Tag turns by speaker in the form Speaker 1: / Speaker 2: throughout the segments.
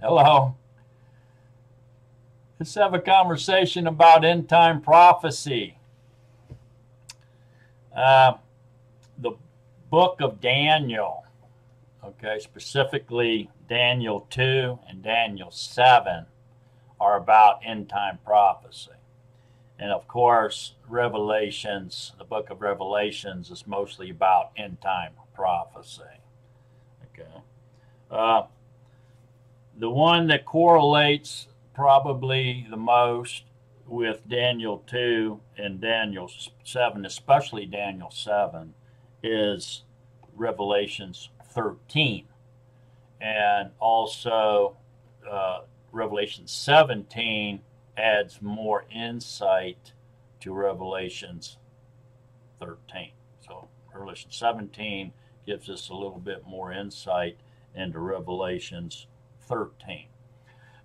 Speaker 1: Hello. Let's have a conversation about end time prophecy. The book of Daniel, okay, specifically Daniel 2 and Daniel 7 are about end time prophecy. And of course, Revelations, the book of Revelations is mostly about end time prophecy. Okay. The one that correlates probably the most with Daniel 2 and Daniel 7, especially Daniel 7, is Revelations 13. And also Revelation 17 adds more insight to Revelations 13. So Revelation 17 gives us a little bit more insight into Revelations 13.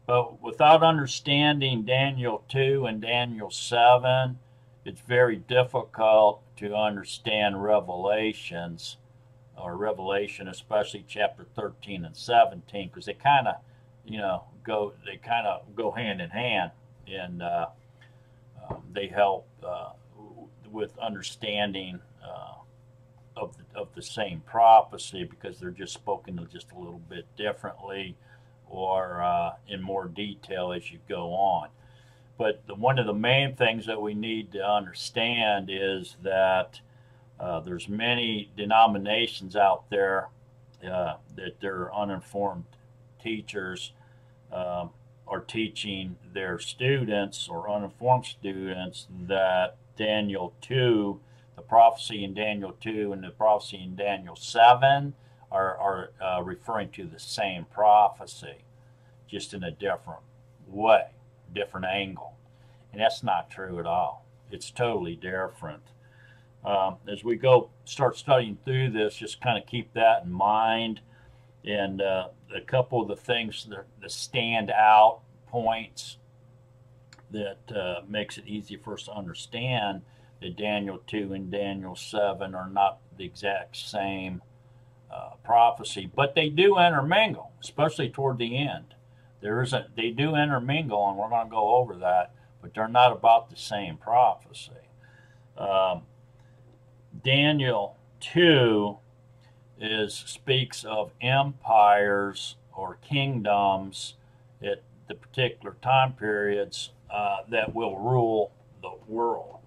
Speaker 1: But without understanding Daniel 2 and Daniel 7, it's very difficult to understand Revelations, or Revelation, especially chapter 13 and 17, because they kind of, go hand in hand, and they help with understanding of the same prophecy, because they're just spoken just a little bit differently, or in more detail as you go on. But one of the main things that we need to understand is that there's many denominations out there that their uninformed teachers are teaching their students, or uninformed students, that Daniel 2, the prophecy in Daniel 2 and the prophecy in Daniel 7 are referring to the same prophecy, just in a different way, different angle. And that's not true at all. It's totally different. As we start studying through this, just kind of keep that in mind. And a couple of the things that stand out points that makes it easy for us to understand that Daniel 2 and Daniel 7 are not the exact same prophecy, but they do intermingle, especially toward the end. They do intermingle, and we're going to go over that, but they're not about the same prophecy. Daniel 2 speaks of empires or kingdoms at the particular time periods that will rule the world.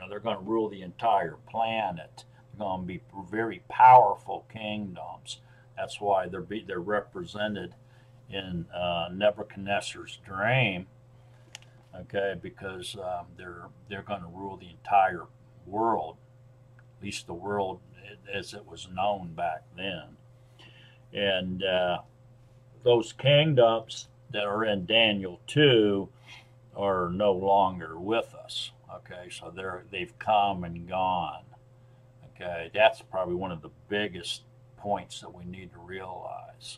Speaker 1: They're going to rule the entire planet. They're going to be very powerful kingdoms. That's why they're represented in Nebuchadnezzar's dream. Okay, because they're going to rule the entire world, at least the world as it was known back then. And those kingdoms that are in Daniel 2 are no longer with us. Okay, so they've come and gone. Okay, that's probably one of the biggest points that we need to realize.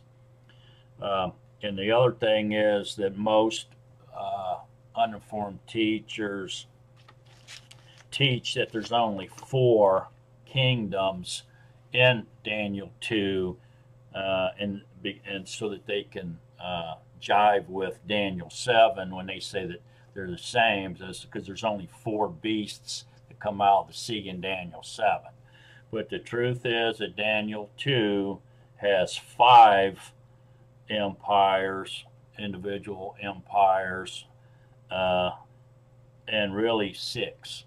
Speaker 1: And the other thing is that most uninformed teachers teach that there's only 4 kingdoms in Daniel 2, and so that they can jive with Daniel 7 when they say that they're the same, because there's only 4 beasts that come out of the sea in Daniel 7. But the truth is that Daniel 2 has 5 empires, individual empires, and really 6.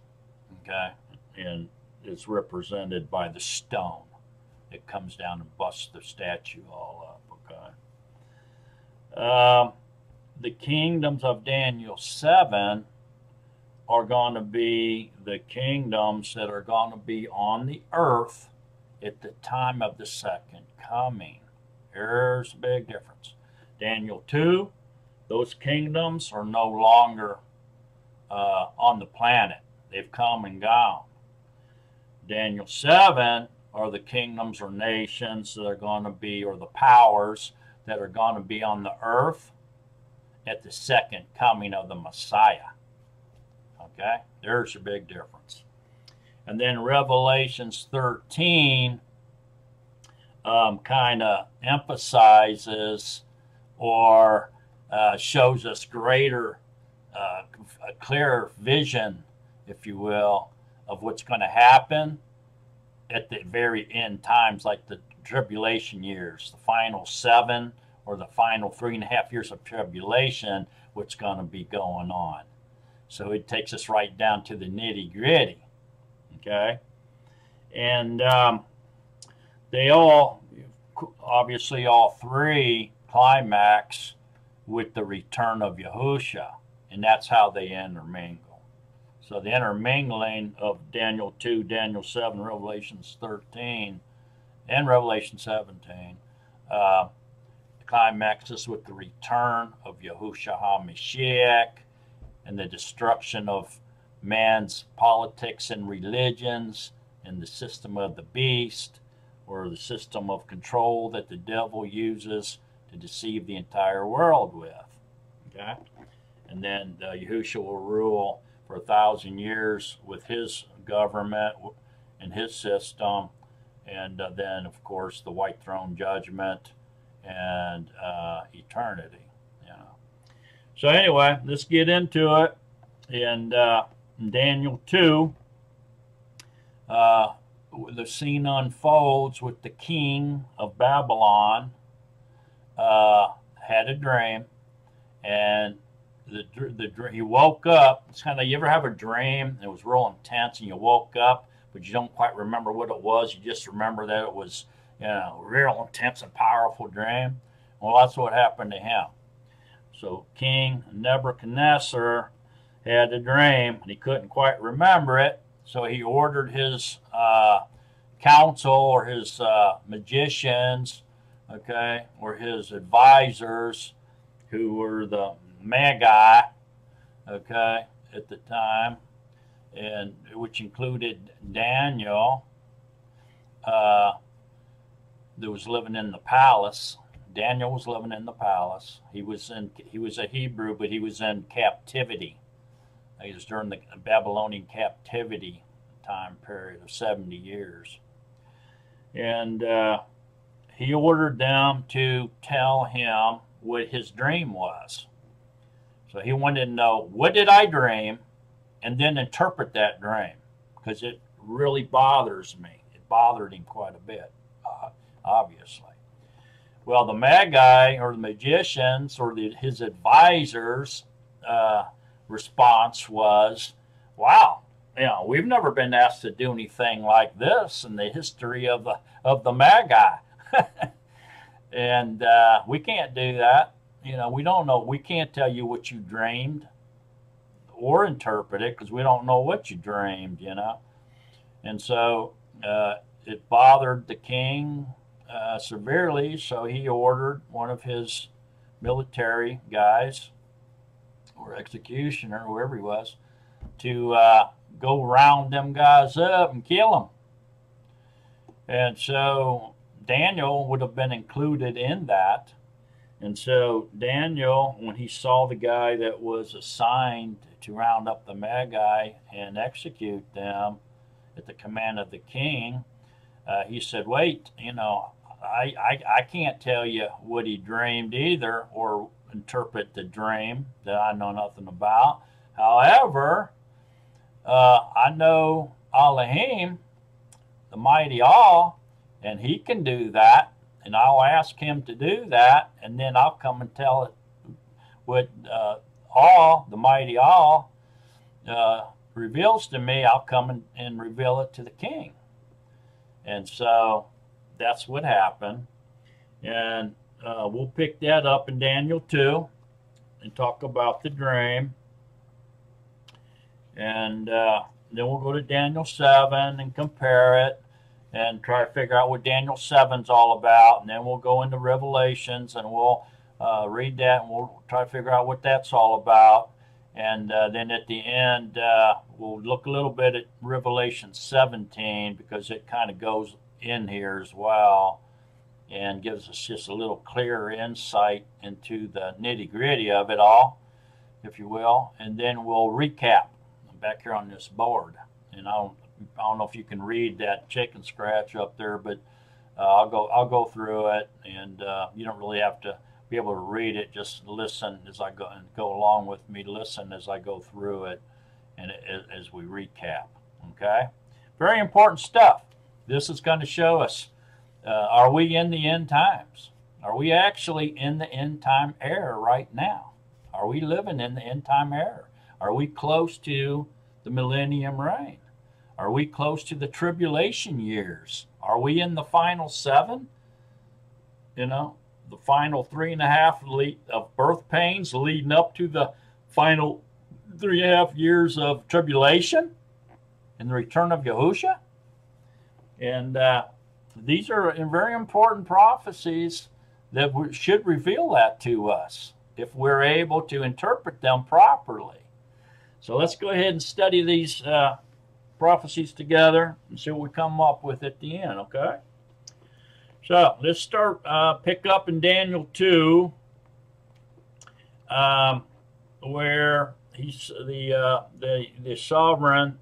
Speaker 1: Okay, and it's represented by the stone. It comes down and busts the statue all up. Okay. The kingdoms of Daniel 7 are going to be the kingdoms that are going to be on the earth at the time of the second coming. Here's a big difference. Daniel 2, those kingdoms are no longer on the planet. They've come and gone. Daniel 7 are the kingdoms or nations that are going to be, or the powers that are going to be on the earth at the second coming of the Messiah. Okay, there's a big difference. And then Revelations 13 kind of emphasizes or shows us greater, a clearer vision, if you will, of what's going to happen at the very end times, like the tribulation years, the final 7 or the final 3.5 years of tribulation, what's going to be going on. So it takes us right down to the nitty gritty. Okay. And they all, obviously all three, climax with the return of Yahusha. And that's how they intermingle. So the intermingling of Daniel 2, Daniel 7, Revelation 13, and Revelation 17 climaxes with the return of Yahushua HaMashiach and the destruction of man's politics and religions and the system of the beast, or the system of control that the devil uses to deceive the entire world with. Okay? And then Yahushua will rule for 1,000 years with his government and his system, and then, of course, the white throne judgment and eternity. You know. So anyway, let's get into it. And in Daniel 2, the scene unfolds with the king of Babylon had a dream, and he woke up. It's kind of, you ever have a dream? It was real intense, and you woke up, but you don't quite remember what it was. You just remember that it was, you know, a real intense and powerful dream. Well, that's what happened to him. So King Nebuchadnezzar had a dream, and he couldn't quite remember it. So he ordered his council, or his magicians, okay, or his advisors, who were the Magi, okay, at the time, and which included Daniel, that was living in the palace. Daniel was living in the palace. He was a Hebrew, but he was in captivity. It was during the Babylonian captivity time period of 70 years. And he ordered them to tell him what his dream was. So he wanted to know, what did I dream? And then interpret that dream, because it really bothers me. It bothered him quite a bit, obviously. Well, the Magi, or the magicians, or his advisors, response was, wow, you know, we've never been asked to do anything like this in the history of the Magi. And we can't do that. You know, we don't know. We can't tell you what you dreamed or interpret it, because we don't know what you dreamed, you know. And so it bothered the king severely, so he ordered one of his military guys, or executioner, whoever he was, to go round them guys up and kill them. And so Daniel would have been included in that. And so Daniel, when he saw the guy that was assigned to round up the Magi and execute them at the command of the king, he said, wait, you know, I can't tell you what he dreamed either, or interpret the dream that I know nothing about. However, I know Elohim, the mighty All, and he can do that, and I'll ask him to do that, and then I'll come and tell it what All, the mighty All, reveals to me. I'll come and reveal it to the king. And so that's what happened. And we'll pick that up in Daniel 2 and talk about the dream. And then we'll go to Daniel 7 and compare it and try to figure out what Daniel 7's all about. And then we'll go into Revelations, and we'll read that, and we'll try to figure out what that's all about. And then at the end, we'll look a little bit at Revelation 17, because it kind of goes in here as well and gives us just a little clearer insight into the nitty-gritty of it all, if you will. And then we'll recap back here on this board. And I don't know if you can read that chicken scratch up there, but I'll go through it, and you don't really have to be able to read it, just listen as I go, and go along with me, listen as I go through it and as we recap. Okay? Very important stuff. This is going to show us, are we in the end times? Are we actually in the end time era right now? Are we living in the end time era? Are we close to the millennium reign? Are we close to the tribulation years? Are we in the final 7? You know, the final 3.5 of birth pains leading up to the final 3.5 years of tribulation and the return of Yahushua. And these are very important prophecies that should reveal that to us if we're able to interpret them properly. So let's go ahead and study these prophecies together and see what we come up with at the end, okay? So let's start, pick up in Daniel 2, where he's the sovereign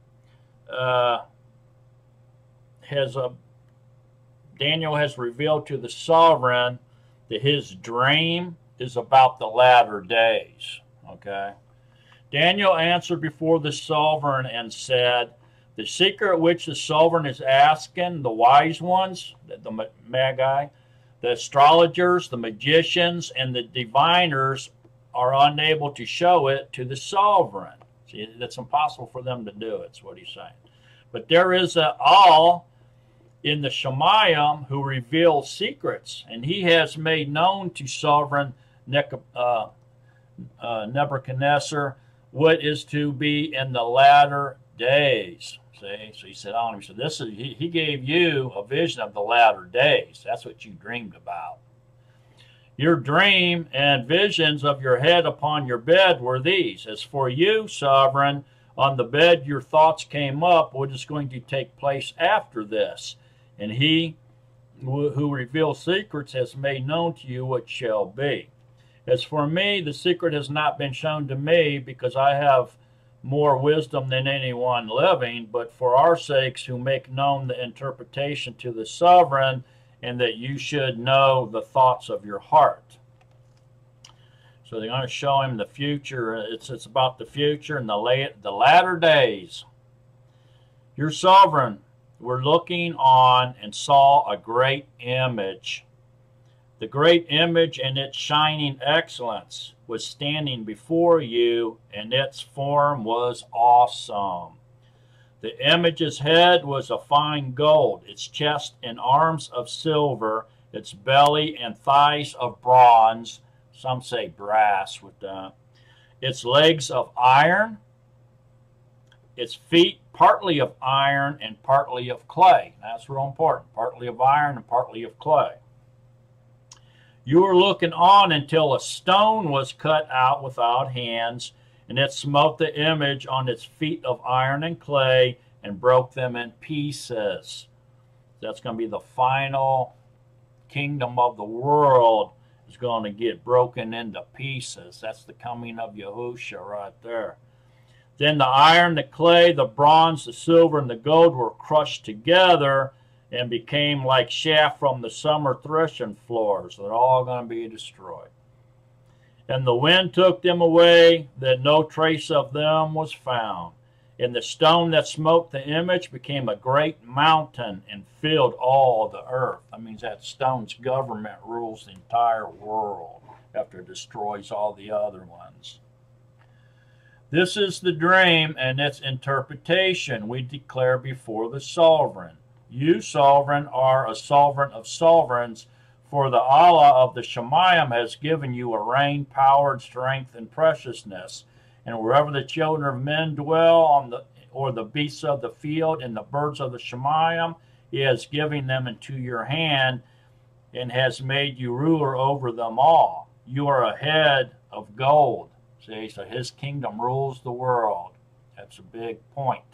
Speaker 1: Daniel has revealed to the sovereign that his dream is about the latter days. Okay. Daniel answered before the sovereign and said, the secret which the sovereign is asking, the wise ones, the magi, the astrologers, the magicians, and the diviners are unable to show it to the sovereign. See, it's impossible for them to do it, that's what he's saying. But there is all in the Shemayim who reveals secrets, and he has made known to sovereign Nebuchadnezzar what is to be in the latter days. See, so he said on him, so this is he gave you a vision of the latter days. That's what you dreamed about. Your dream and visions of your head upon your bed were these. As for you, sovereign, on the bed your thoughts came up, what is going to take place after this? And he who reveals secrets has made known to you what shall be. As for me, the secret has not been shown to me, because I have more wisdom than anyone living, but for our sakes who make known the interpretation to the sovereign, and that you should know the thoughts of your heart. So they're going to show him the future. It's about the future and the latter days. Your sovereign were looking on and saw a great image. The great image in its shining excellence was standing before you, and its form was awesome. The image's head was of fine gold, its chest and arms of silver, its belly and thighs of bronze, some say brass with that, its legs of iron, its feet partly of iron and partly of clay. That's real important, partly of iron and partly of clay. You were looking on until a stone was cut out without hands, and it smote the image on its feet of iron and clay and broke them in pieces. That's going to be the final kingdom of the world is going to get broken into pieces. That's the coming of Yahushua right there. Then the iron, the clay, the bronze, the silver, and the gold were crushed together and became like chaff from the summer threshing floors. They're all going to be destroyed. And the wind took them away, that no trace of them was found. And the stone that smote the image became a great mountain and filled all the earth. That means that stone's government rules the entire world after it destroys all the other ones. This is the dream and its interpretation we declare before the sovereign. You, sovereign, are a sovereign of sovereigns, for the Allah of the Shemayim has given you a reign, power, and strength, and preciousness. And wherever the children of men dwell, or the beasts of the field, and the birds of the Shemayim, he has given them into your hand, and has made you ruler over them all. You are a head of gold. See, so his kingdom rules the world. That's a big point.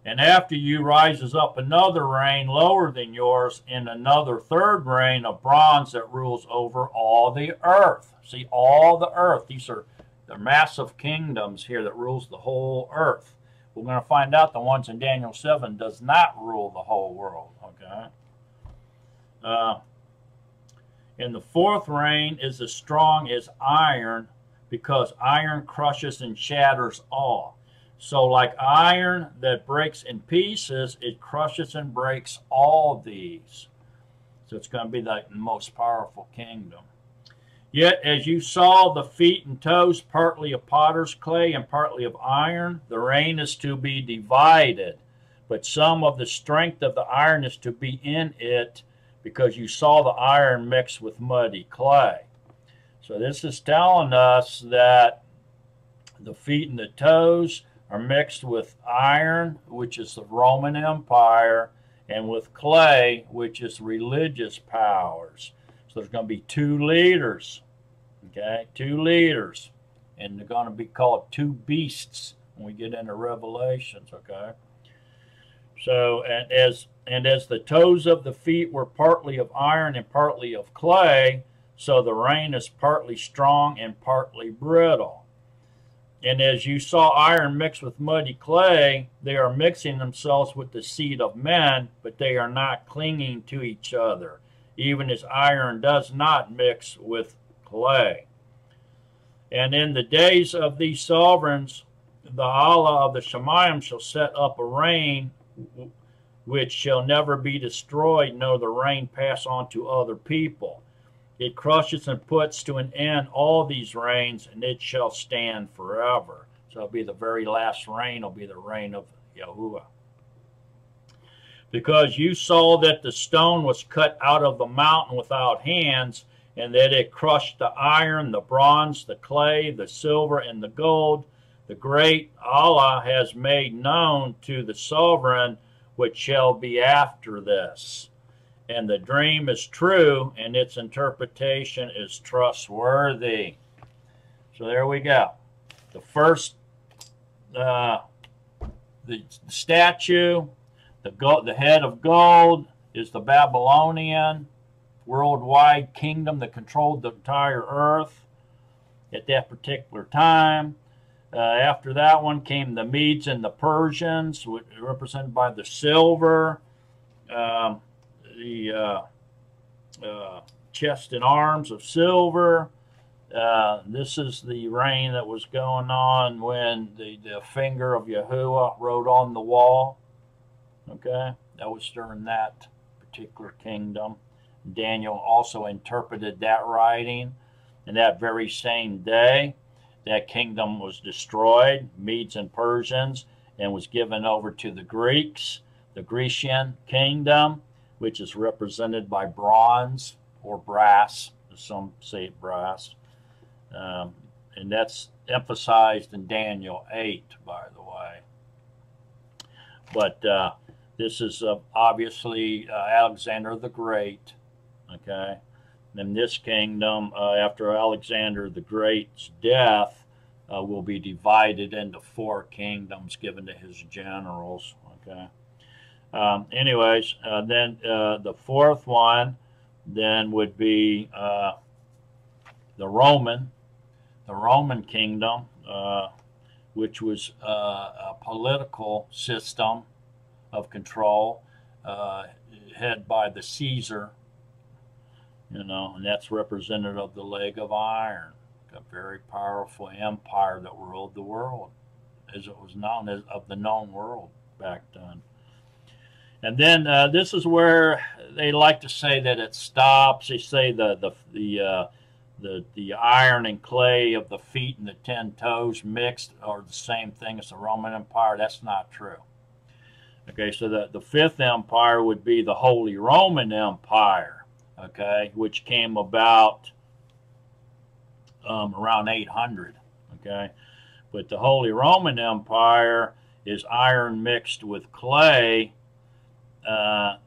Speaker 1: And after you rises up another reign lower than yours, and another third reign of bronze that rules over all the earth. See, all the earth. These are the massive kingdoms here that rules the whole earth. We're going to find out the ones in Daniel 7 does not rule the whole world. Okay. And the fourth reign is as strong as iron, because iron crushes and shatters all. So like iron that breaks in pieces, it crushes and breaks all these. So it's going to be the most powerful kingdom. Yet as you saw the feet and toes, partly of potter's clay and partly of iron, the reign is to be divided. But some of the strength of the iron is to be in it, because you saw the iron mixed with muddy clay. So this is telling us that the feet and the toes are mixed with iron, which is the Roman Empire, and with clay, which is religious powers. So there's going to be two leaders, okay? Two leaders. And they're going to be called two beasts when we get into Revelations, okay? So, and as the toes of the feet were partly of iron and partly of clay, so the reign is partly strong and partly brittle. And as you saw iron mixed with muddy clay, they are mixing themselves with the seed of men, but they are not clinging to each other, even as iron does not mix with clay. And in the days of these sovereigns, the Allah of the Shemayim shall set up a reign which shall never be destroyed, nor the reign pass on to other people. It crushes and puts to an end all these reigns, and it shall stand forever. So it'll be the very last reign, will be the reign of Yahuwah. Because you saw that the stone was cut out of the mountain without hands, and that it crushed the iron, the bronze, the clay, the silver, and the gold, the great Allah has made known to the sovereign what shall be after this. And the dream is true, and its interpretation is trustworthy. So there we go. The first, the statue, the head of gold, is the Babylonian worldwide kingdom that controlled the entire earth at that particular time. After that one came the Medes and the Persians, represented by the silver. The chest and arms of silver. This is the reign that was going on when the finger of Yahuwah wrote on the wall. Okay, that was during that particular kingdom. Daniel also interpreted that writing, and that very same day, that kingdom was destroyed, Medes and Persians, and was given over to the Greeks, the Grecian kingdom, which is represented by bronze or brass. Some say brass. And that's emphasized in Daniel 8, by the way. But this is obviously Alexander the Great, okay? And this kingdom, after Alexander the Great's death, will be divided into 4 kingdoms given to his generals, okay? Anyways, then the fourth one then would be the Roman kingdom, which was a political system of control headed by the Caesar, and that's representative of the leg of iron, a very powerful empire that ruled the world, as it was known as of the known world back then. And then this is where they like to say that it stops. They say the iron and clay of the feet and the 10 toes mixed are the same thing as the Roman Empire. That's not true. Okay, so the fifth empire would be the Holy Roman Empire, okay, which came about around 800, okay. But the Holy Roman Empire is iron mixed with clay,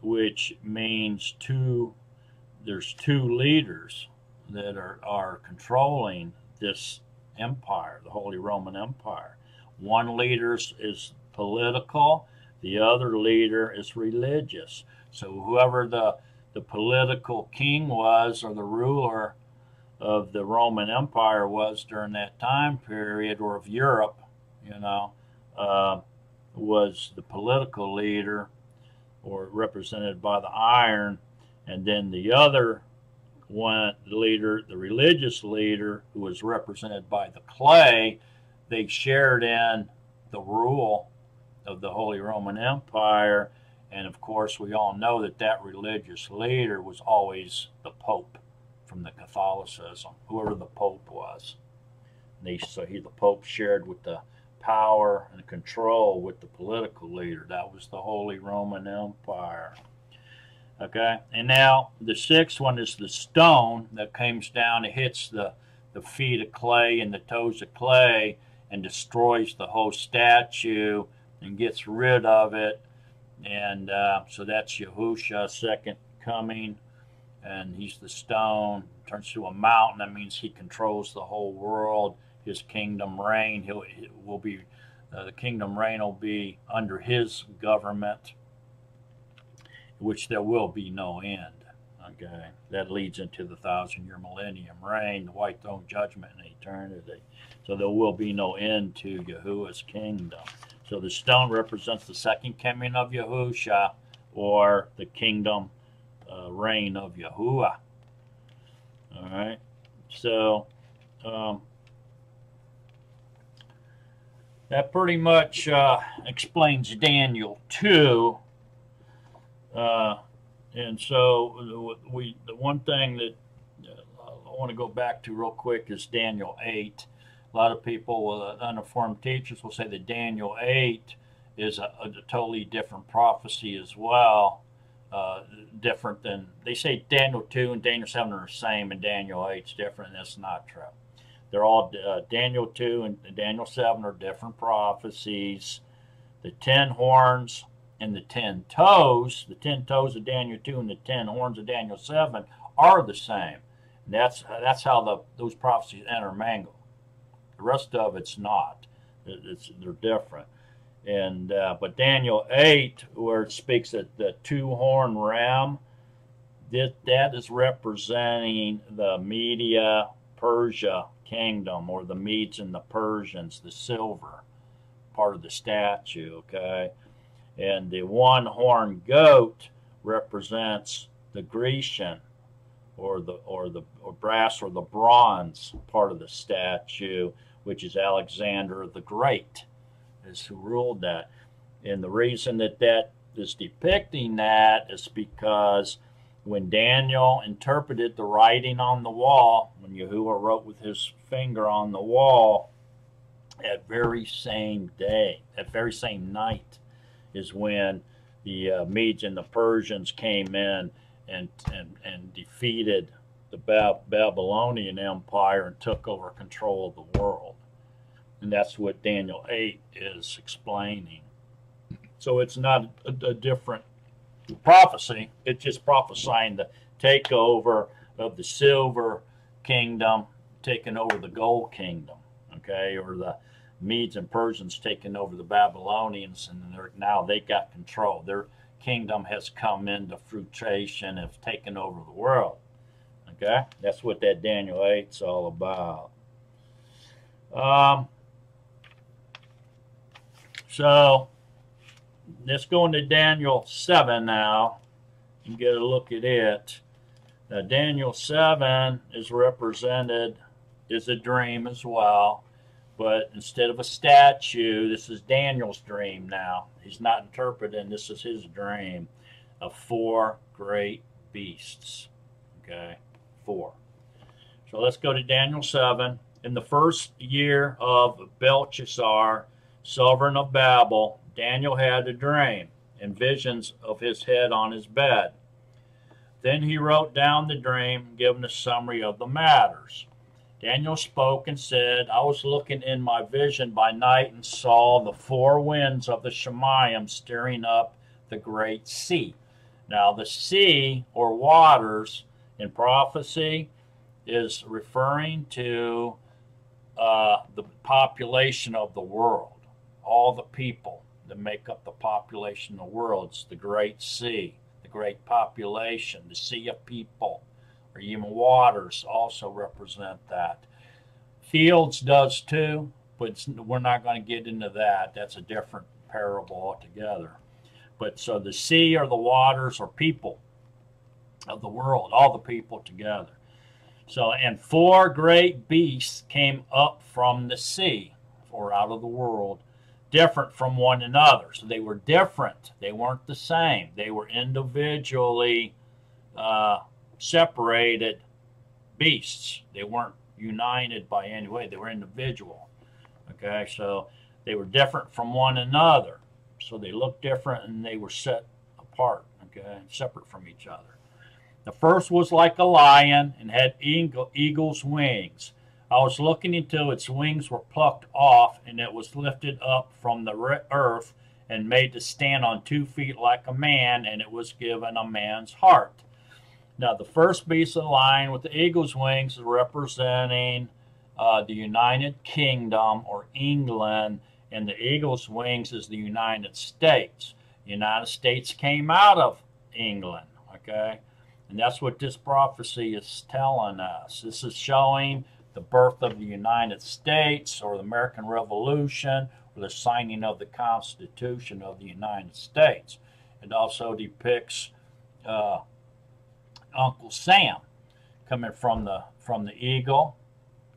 Speaker 1: which means there's two leaders that are controlling this empire, the Holy Roman Empire. One leader is political, the other leader is religious. So whoever the political king was, or the ruler of the Roman Empire was during that time period, or of Europe, was the political leader, or represented by the iron, and then the other when the religious leader, who was represented by the clay, they shared in the rule of the Holy Roman Empire. And of course, we all know that that religious leader was always the Pope from the Catholicism, whoever the Pope was. The Pope shared with the power and control with the political leader. That was the Holy Roman Empire. Okay, and now the sixth one is the stone that comes down and hits the feet of clay and the toes of clay and destroys the whole statue and gets rid of it. And so that's Yahushua's second coming, and he's the stone, turns to a mountain. That means he controls the whole world. His kingdom reign, the kingdom reign will be under his government, which there will be no end. Okay, that leads into the 1,000-year millennium reign, the white throne judgment, and eternity. So there will be no end to Yahuwah's kingdom. So the stone represents the second coming of Yahushua, or the kingdom reign of Yahuwah. All right, so that pretty much explains Daniel 2. And so the one thing that I want to go back to real quick is Daniel 8. A lot of people, uninformed teachers, will say that Daniel 8 is a totally different prophecy as well. Different than, they say Daniel 2 and Daniel 7 are the same, and Daniel 8 is different. That's not true. They're all, Daniel 2 and Daniel 7 are different prophecies. The 10 horns and the 10 toes of Daniel 2 and the 10 horns of Daniel 7 are the same. And that's how those prophecies intermingle. The rest of it's not. They're different. And but Daniel 8, where it speaks of the 2-horn ram, that is representing the Media-Persia kingdom, or the Medes and the Persians, the silver part of the statue, okay? And the 1-horned goat represents the Grecian, or brass or the bronze part of the statue, which is Alexander the Great, is who ruled that. And the reason that is depicting that is because when Daniel interpreted the writing on the wall, when Yahuwah wrote with his finger on the wall, that very same day, that very same night, is when the Medes and the Persians came in and defeated the Babylonian Empire and took over control of the world. And that's what Daniel 8 is explaining. So it's not a different prophecy. It's just prophesying the takeover of the silver kingdom taking over the gold kingdom, okay, or the Medes and Persians taking over the Babylonians, and now they got control. Their kingdom has come into fruition and have taken over the world. Okay, that's what that Daniel 8 is all about. So let's go into Daniel 7 now and get a look at it. Now, Daniel 7 is represented as a dream as well, but instead of a statue, this is Daniel's dream now. He's not interpreting, this is his dream of 4 great beasts. Okay, 4. So let's go to Daniel 7. In the first year of Belshazzar, sovereign of Babel, Daniel had a dream and visions of his head on his bed. Then he wrote down the dream, giving a summary of the matters. Daniel spoke and said, I was looking in my vision by night and saw the 4 winds of the Shemayim stirring up the great sea. Now, the sea, or waters, in prophecy, is referring to the population of the world, all the people that make up the population of the world. It's the great sea, the great population, the sea of people, or even waters also represent that. Fields does too, but we're not going to get into that. That's a different parable altogether. But so the sea or the waters are people of the world, all the people together. So, and four great beasts came up from the sea, or out of the world, different from one another. So they were different. They weren't the same. They were individually separated beasts. They weren't united by any way. They were individual. Okay, so they were different from one another. So they looked different and they were set apart, okay, separate from each other. The first was like a lion and had eagle's wings. I was looking until its wings were plucked off, and it was lifted up from the earth and made to stand on 2 feet like a man, and it was given a man's heart. Now, the first beast of the lion with the eagle's wings is representing the United Kingdom, or England, and the eagle's wings is the United States. The United States came out of England, okay? And that's what this prophecy is telling us. This is showing the birth of the United States, or the American Revolution, or the signing of the Constitution of the United States. It also depicts Uncle Sam coming from the eagle,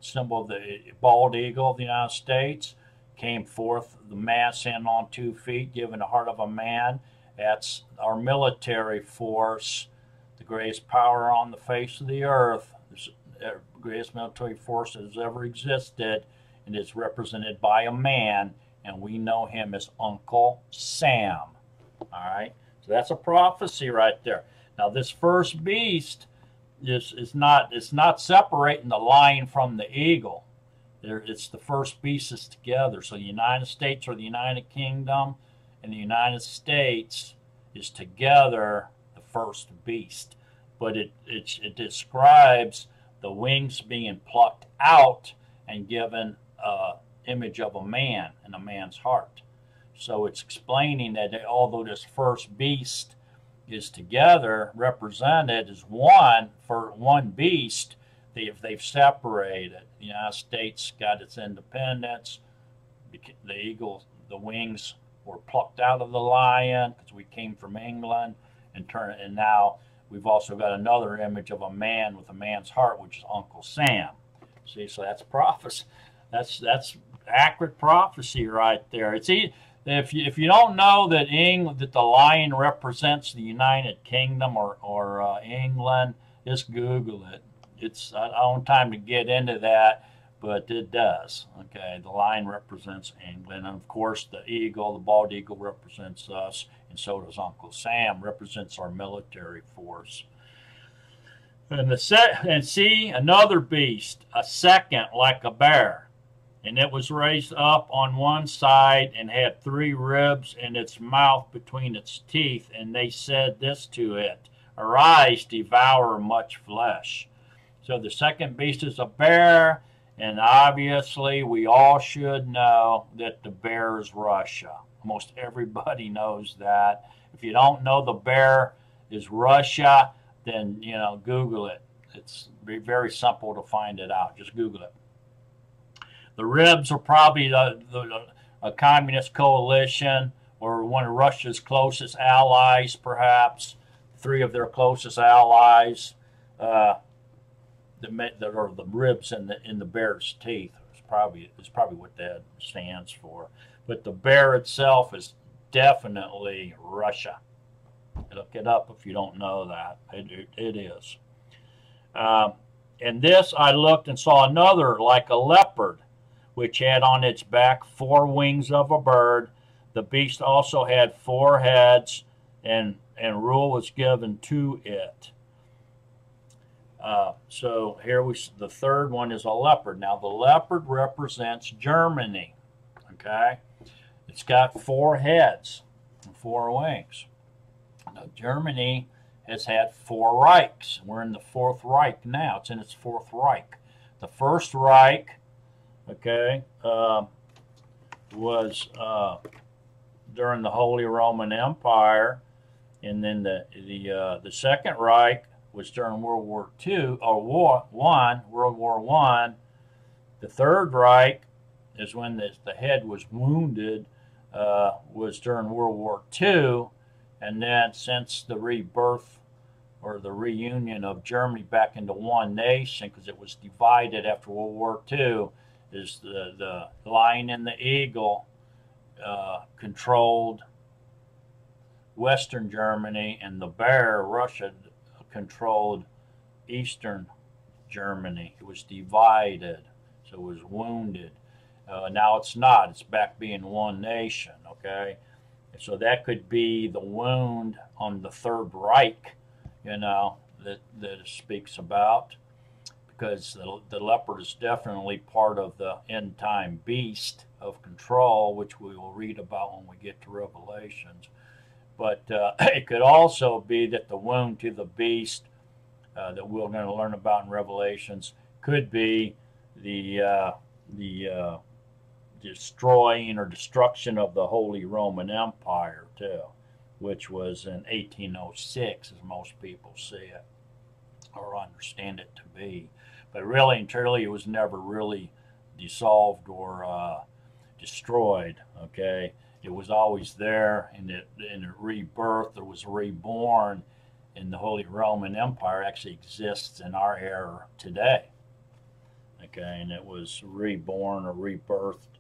Speaker 1: symbol of the bald eagle of the United States. Came forth the man standing on 2 feet, given the heart of a man. That's our military force, the greatest power on the face of the earth, the greatest military force that has ever existed, and it's represented by a man, and we know him as Uncle Sam. All right, so that's a prophecy right there. Now, this first beast is not separating the lion from the eagle. It's the first beasts together. So the United States, or the United Kingdom, and the United States is together the first beast. But it describes the wings being plucked out and given an image of a man and a man's heart. So it's explaining that although this first beast is together, represented as one beast, they've separated. The United States got its independence. The wings were plucked out of the lion because we came from England, and now we've also got another image of a man with a man's heart, which is Uncle Sam. See, so that's prophecy. That's accurate prophecy right there. It's if you don't know that the lion represents the United Kingdom or England, just Google it. I don't have time to get into that, but it does. Okay, the lion represents England, and of course the bald eagle represents us, and so does Uncle Sam, represents our military force. And see another beast, a second like a bear, and it was raised up on one side and had 3 ribs in its mouth between its teeth, and they said this to it, "Arise, devour much flesh." So the second beast is a bear, and obviously we all should know that the bear is Russia. Most everybody knows that. If you don't know the bear is Russia, then Google it. It's very simple to find it out. Just Google it. The ribs are probably a communist coalition, or one of Russia's closest allies, perhaps 3 of their closest allies. The ribs in the bear's teeth is probably what that stands for. But the bear itself is definitely Russia. Look it up if you don't know that. It is. And this I looked and saw another like a leopard, which had on its back 4 wings of a bird. The beast also had 4 heads, and rule was given to it. So here the third one is a leopard. Now the leopard represents Germany. Okay, it's got 4 heads and 4 wings. Now Germany has had 4 Reichs. We're in the 4th Reich now. It's in its 4th Reich. The first Reich, okay, was during the Holy Roman Empire, and then the Second Reich was during World War II, or World War I. The Third Reich is when the head was wounded, was during World War II, and then since the rebirth or the reunion of Germany back into one nation, because it was divided after World War II, is the Lion and the Eagle controlled Western Germany, and the Bear, Russia, controlled Eastern Germany. It was divided, so it was wounded. Now it's not. It's back being one nation, okay? So that could be the wound on the Third Reich, that it speaks about, because the leopard is definitely part of the end-time beast of control, which we will read about when we get to Revelations. But it could also be that the wound to the beast that we're going to learn about in Revelations could be the destroying or destruction of the Holy Roman Empire too, which was in 1806, as most people see it or understand it to be. But really and truly, it was never really dissolved or destroyed. Okay, it was always there, and it rebirthed. It was reborn, and the Holy Roman Empire actually exists in our era today. Okay, and it was reborn or rebirthed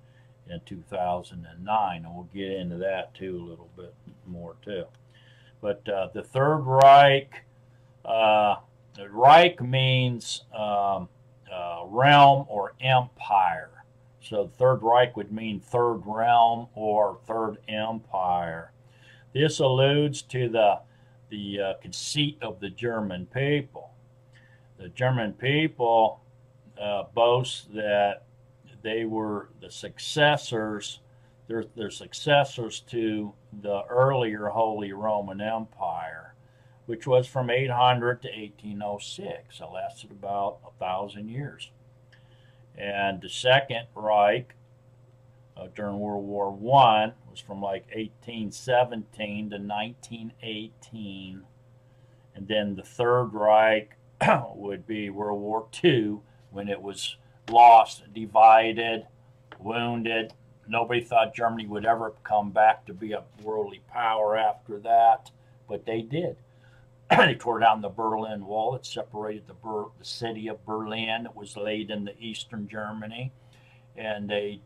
Speaker 1: in 2009, and we'll get into that too a little bit more too. But the Third Reich, Reich means realm or empire. So the Third Reich would mean third realm or third empire. This alludes to the conceit of the German people. The German people boast that they were the successors, they're successors to the earlier Holy Roman Empire, which was from 800 to 1806. It lasted about 1,000 years. And the Second Reich during World War I was from like 1817 to 1918. And then the Third Reich would be World War II, when it was lost, divided, wounded. Nobody thought Germany would ever come back to be a worldly power after that, but they did. They tore down the Berlin Wall that separated the city of Berlin. It was laid in the Eastern Germany, and they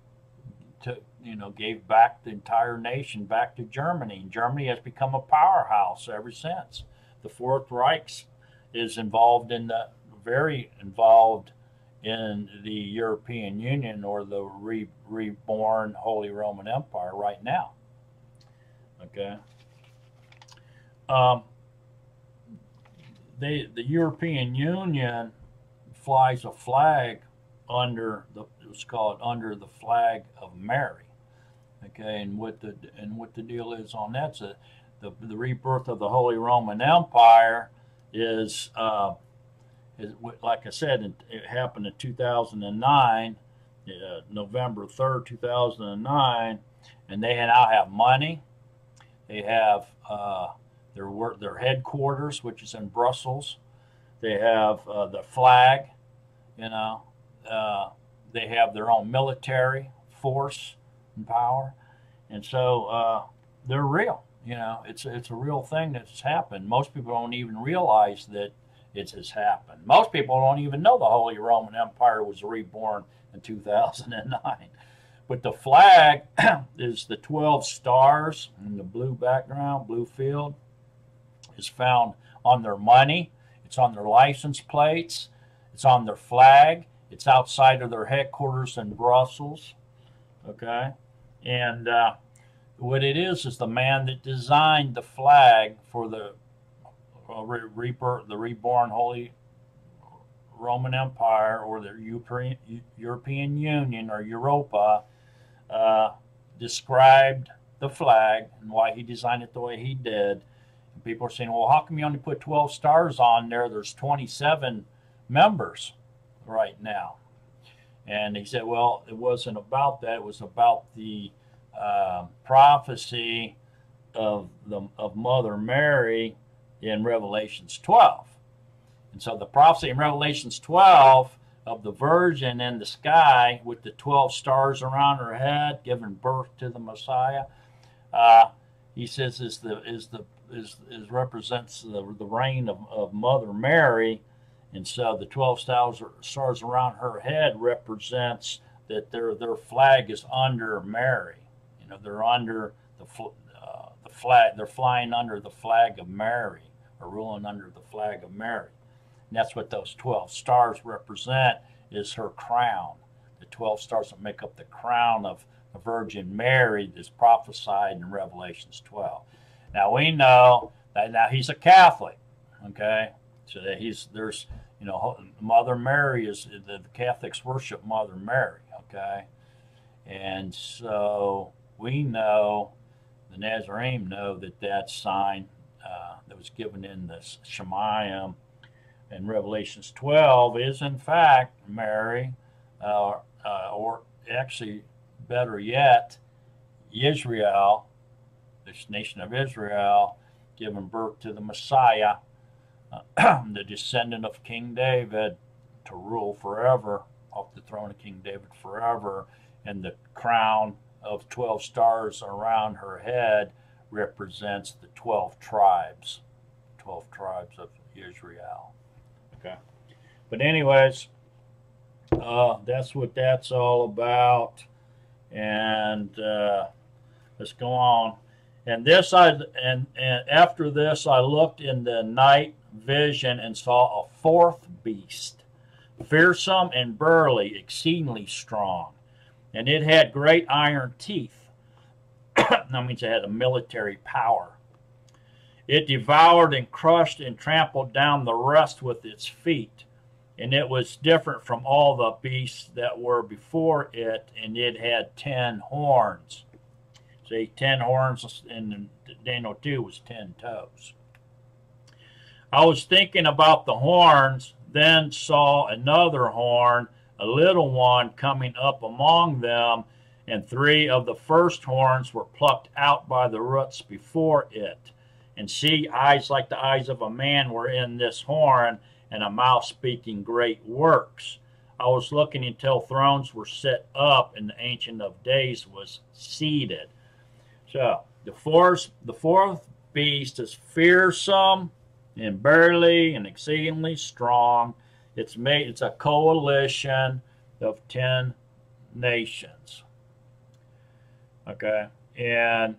Speaker 1: gave back the entire nation back to Germany. Germany has become a powerhouse ever since. The Fourth Reich is very involved in the European Union, or the reborn Holy Roman Empire right now. Okay. The European Union flies a flag it's called under the flag of Mary. Okay, and what the deal is on that? So the rebirth of the Holy Roman Empire is like I said, it happened in 2009, November 3rd, 2009, and they now have money. They have their headquarters, which is in Brussels. They have the flag, they have their own military force and power, and so they're real. It's a real thing that's happened. Most people don't even realize that it has happened. Most people don't even know the Holy Roman Empire was reborn in 2009. But the flag is the 12 stars in the blue background, blue field. Is found on their money. It's on their license plates. It's on their flag. It's outside of their headquarters in Brussels. Okay? And what it is the man that designed the flag for the reborn Holy Roman Empire, or the European Union, or Europa, described the flag and why he designed it the way he did. And people are saying, well, how come you only put 12 stars on there? There's 27 members right now. And he said, well, it wasn't about that. It was about the prophecy of Mother Mary in Revelations 12. And so the prophecy in Revelations 12 of the Virgin in the sky with the 12 stars around her head, giving birth to the Messiah, he says is the is represents the reign of Mother Mary, and so the 12 stars around her head represents that their flag is under Mary. You know, they're under the flag. They're flying under the flag of Mary, or ruling under the flag of Mary. And that's what those 12 stars represent, is her crown. The 12 stars that make up the crown of the Virgin Mary is prophesied in Revelations 12. Now we know that now he's a Catholic, okay? So that there's, you know, Mother Mary is, the Catholics worship Mother Mary, okay? And so we know, the Nazarene know that sign that was given in the Shemayim in Revelations 12 is in fact Mary, or actually better yet, Israel, this nation of Israel, giving birth to the Messiah, the descendant of King David, to rule forever off the throne of King David forever. And the crown of 12 stars around her head represents the 12 tribes of Israel. Okay, but anyways, that's what that's all about. And let's go on. And after this I looked in the night vision and saw a fourth beast, fearsome and burly, exceedingly strong, and it had great iron teeth. That means it had a military power. It devoured and crushed and trampled down the rest with its feet. And it was different from all the beasts that were before it, and it had 10 horns. See, 10 horns in Daniel 2 was 10 toes. I was thinking about the horns, then saw another horn, a little one, coming up among them, and 3 of the first horns were plucked out by the roots before it. And see, eyes like the eyes of a man were in this horn, and a mouth speaking great works. I was looking until thrones were set up, and the Ancient of Days was seated. So the fourth beast is fearsome and burly and exceedingly strong. It's a coalition of 10 nations. Okay, and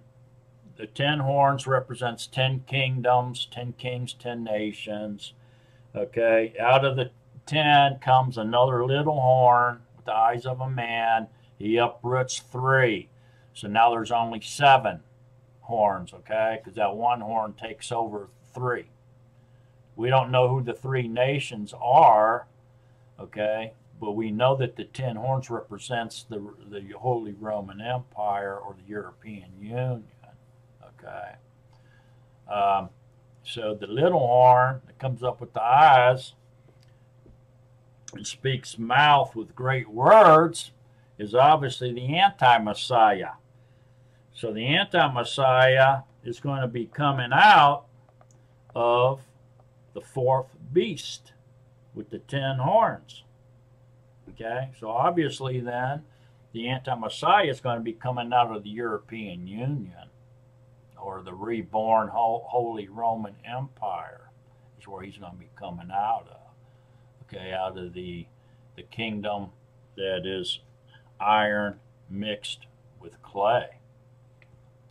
Speaker 1: the 10 horns represents 10 kingdoms, 10 kings, 10 nations. Okay, out of the 10 comes another little horn with the eyes of a man. He uproots 3. So now there's only 7 horns, okay? Because that one horn takes over 3. We don't know who the 3 nations are, okay? But we know that the 10 horns represents the Holy Roman Empire, or the European Union, okay? So the little horn that comes up with the eyes and speaks mouth with great words is obviously the anti-Messiah. So the anti-Messiah is going to be coming out of the fourth beast with the 10 horns. Okay, so obviously then the anti-Messiah is going to be coming out of the European Union, or the reborn Holy Roman Empire is where he's going to be coming out of. Okay, out of the kingdom that is iron mixed with clay.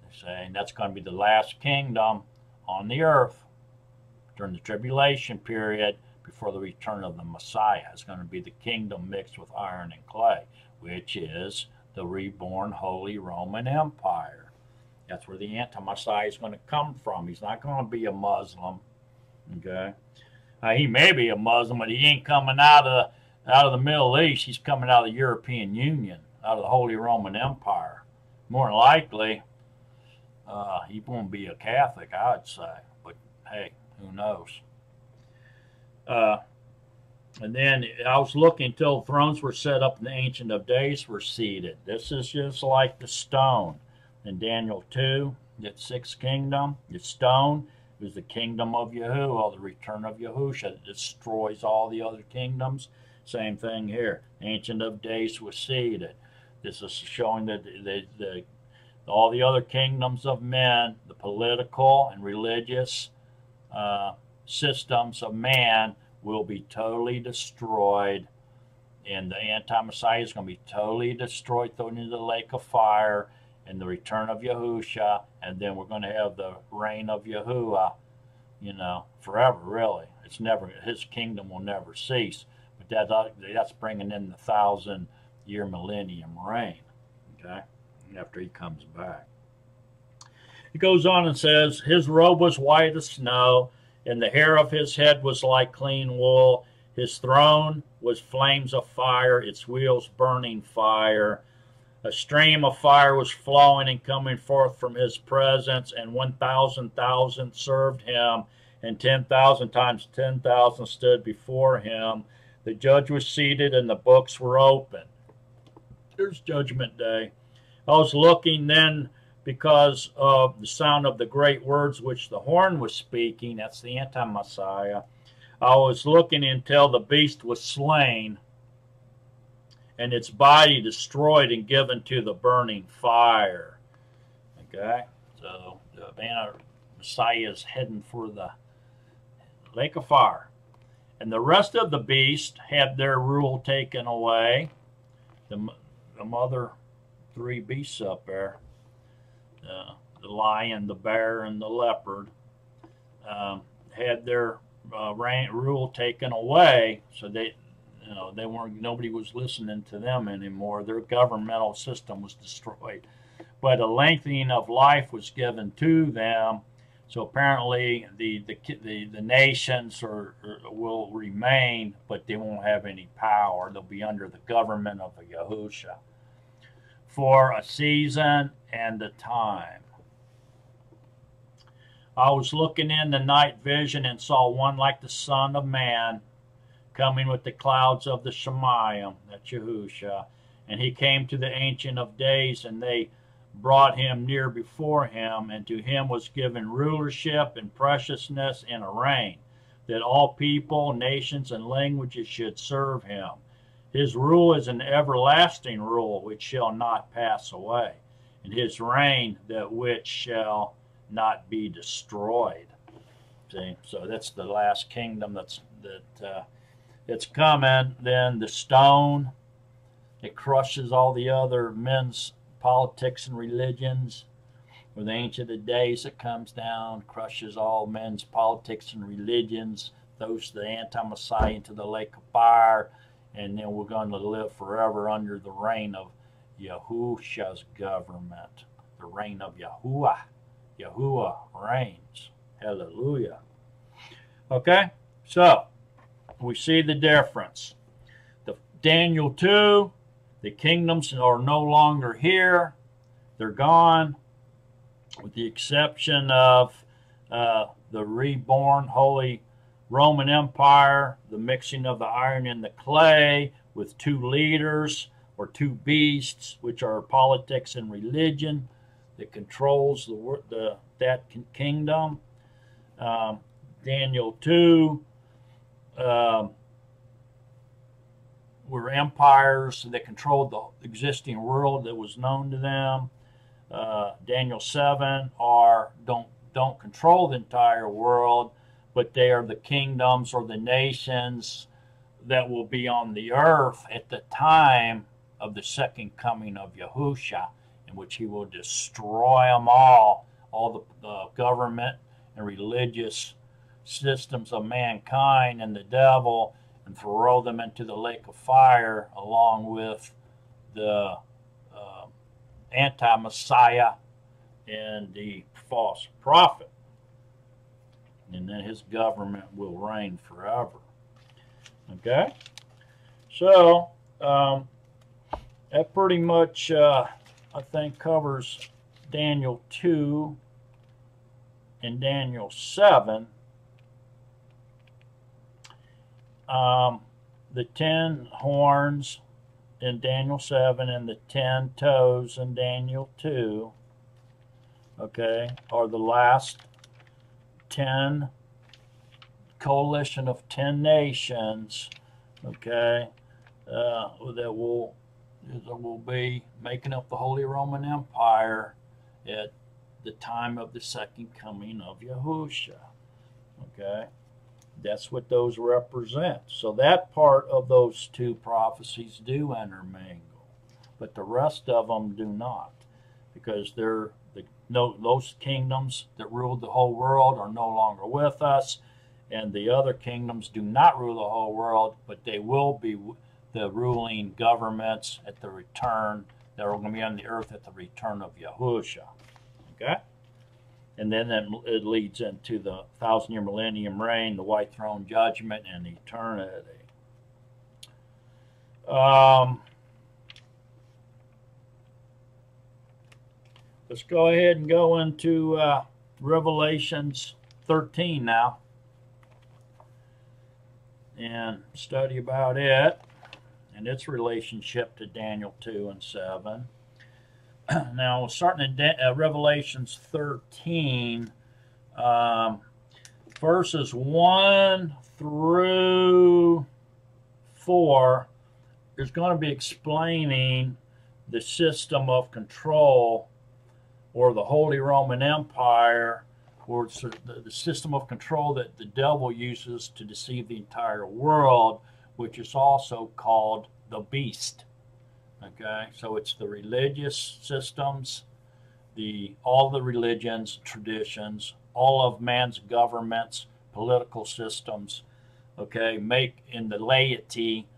Speaker 1: They're saying that's going to be the last kingdom on the earth during the tribulation period before the return of the Messiah. It's going to be the kingdom mixed with iron and clay, which is the reborn Holy Roman Empire. That's where the anti-Messiah is going to come from. He's not going to be a Muslim. Okay, he may be a Muslim, but he ain't coming out of the Middle East. He's coming out of the European Union, out of the Holy Roman Empire. More than likely, he won't be a Catholic, I would say. But hey, who knows? And then I was looking until thrones were set up and the Ancient of Days were seated. This is just like the stone. In Daniel 2, that 6th kingdom, the stone is the kingdom of Yahuwah, the return of Yahusha. It destroys all the other kingdoms. Same thing here. Ancient of Days was seated. This is showing that the all the other kingdoms of men, the political and religious systems of man will be totally destroyed, and the anti-Messiah is going to be totally destroyed, thrown into the lake of fire, and the return of Yahusha, and then we're going to have the reign of Yahuwah, forever, really. It's never, his kingdom will never cease, but that's bringing in the 1,000-year millennium reign, okay, after he comes back. He goes on and says, his robe was white as snow, and the hair of his head was like clean wool. His throne was flames of fire, its wheels burning fire. A stream of fire was flowing and coming forth from his presence, and 1,000,000 served him, and 10,000 times 10,000 stood before him. The judge was seated, and the books were open. There's Judgment Day. I was looking then because of the sound of the great words which the horn was speaking. That's the anti-Messiah. I was looking until the beast was slain, and its body destroyed and given to the burning fire. Okay, so the Messiah is heading for the lake of fire. And the rest of the beasts had their rule taken away. The other three beasts up there, the lion, the bear, and the leopard, had their rule taken away, so they weren't, nobody was listening to them anymore. Their governmental system was destroyed, but a lengthening of life was given to them. So apparently the nations will remain, but they won't have any power. They'll be under the government of Yahusha for a season and a time. I was looking in the night vision and saw one like the Son of Man coming with the clouds of the Shemayim, that's Yahusha. And he came to the Ancient of Days, and they brought him near before him, and to him was given rulership and preciousness and a reign, that all people, nations, and languages should serve him. His rule is an everlasting rule which shall not pass away, and his reign that which shall not be destroyed. See, so that's the last kingdom that's coming. Then the stone, it crushes all the other men's politics and religions. With the Ancient of Days, it comes down, crushes all men's politics and religions, throws the anti-Messiah into the lake of fire, and then we're going to live forever under the reign of Yahusha's government, the reign of Yahuwah. Yahuwah reigns. Hallelujah. Okay, so we see the difference. Daniel 2, the kingdoms are no longer here. They're gone, with the exception of the reborn Holy Roman Empire, the mixing of the iron and the clay with two leaders or two beasts, which are politics and religion, that controls that kingdom. Daniel 2 were empires that controlled the existing world that was known to them. Daniel 7 don't control the entire world, but they are the kingdoms or the nations that will be on the earth at the time of the second coming of Yahusha, in which he will destroy them all the government and religious systems of mankind and the devil, and throw them into the lake of fire along with the anti-Messiah and the false prophet. And then his government will reign forever. Okay? So, that pretty much, I think, covers Daniel 2 and Daniel 7. The 10 horns in Daniel 7 and the 10 toes in Daniel 2, okay, are the last 10 coalition of 10 nations, okay, that will be making up the Holy Roman Empire at the time of the second coming of Yahusha. Okay? That's what those represent. So that part of those two prophecies do intermingle, but the rest of them do not, because those kingdoms that ruled the whole world are no longer with us, and the other kingdoms do not rule the whole world, but they will be the ruling governments at the return, that are going to be on the earth at the return of Yahusha. Okay? And then it leads into the 1,000-year millennium reign, the white throne judgment, and eternity. Let's go ahead and go into Revelations 13 now and study about it and its relationship to Daniel 2 and 7. Now, starting in Revelations 13, verses 1 through 4 is going to be explaining the system of control, or the Holy Roman Empire, or the system of control that the devil uses to deceive the entire world, which is also called the beast. Okay, so it's the religious systems, all the religions, traditions, all of man's governments, political systems, okay, make in the laity.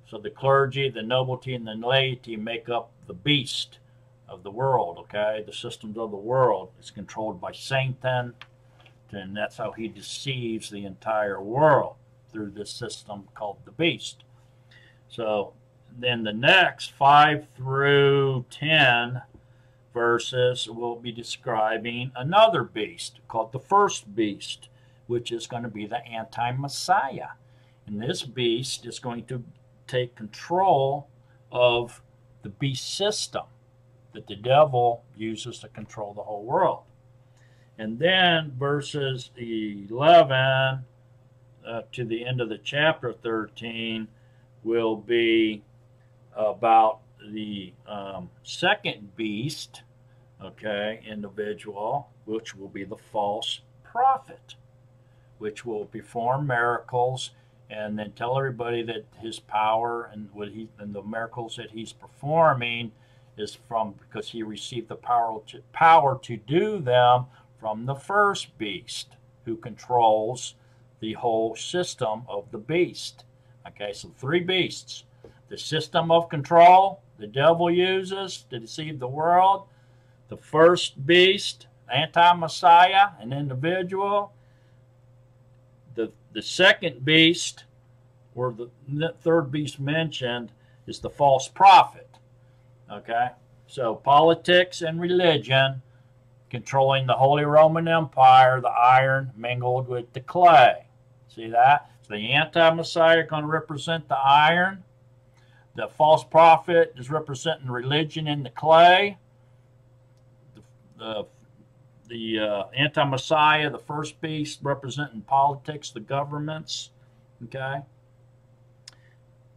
Speaker 1: So the clergy, the nobility, and the laity make up the beast of the world, okay? The systems of the world is controlled by Satan, and that's how he deceives the entire world, through this system called the beast. So then the next 5 through 10 verses will be describing another beast called the first beast, which is going to be the anti-Messiah. And this beast is going to take control of the beast system that the devil uses to control the whole world. And then verses 11 to the end of the chapter 13 will be about the second beast, okay, individual, which will be the false prophet, which will perform miracles and then tell everybody that his power and the miracles that he's performing is because he received the power to do them from the first beast, who controls the whole system of the beast. Okay, so 3 beasts. The system of control the devil uses to deceive the world. The first beast, anti-Messiah, an individual. The second beast, or the third beast mentioned, is the false prophet. Okay, so politics and religion controlling the Holy Roman Empire, the iron mingled with the clay. See that? So the anti-Messiah is going to represent the iron. The false prophet is representing religion in the clay. The anti-Messiah, the first beast, representing politics, the governments. Okay.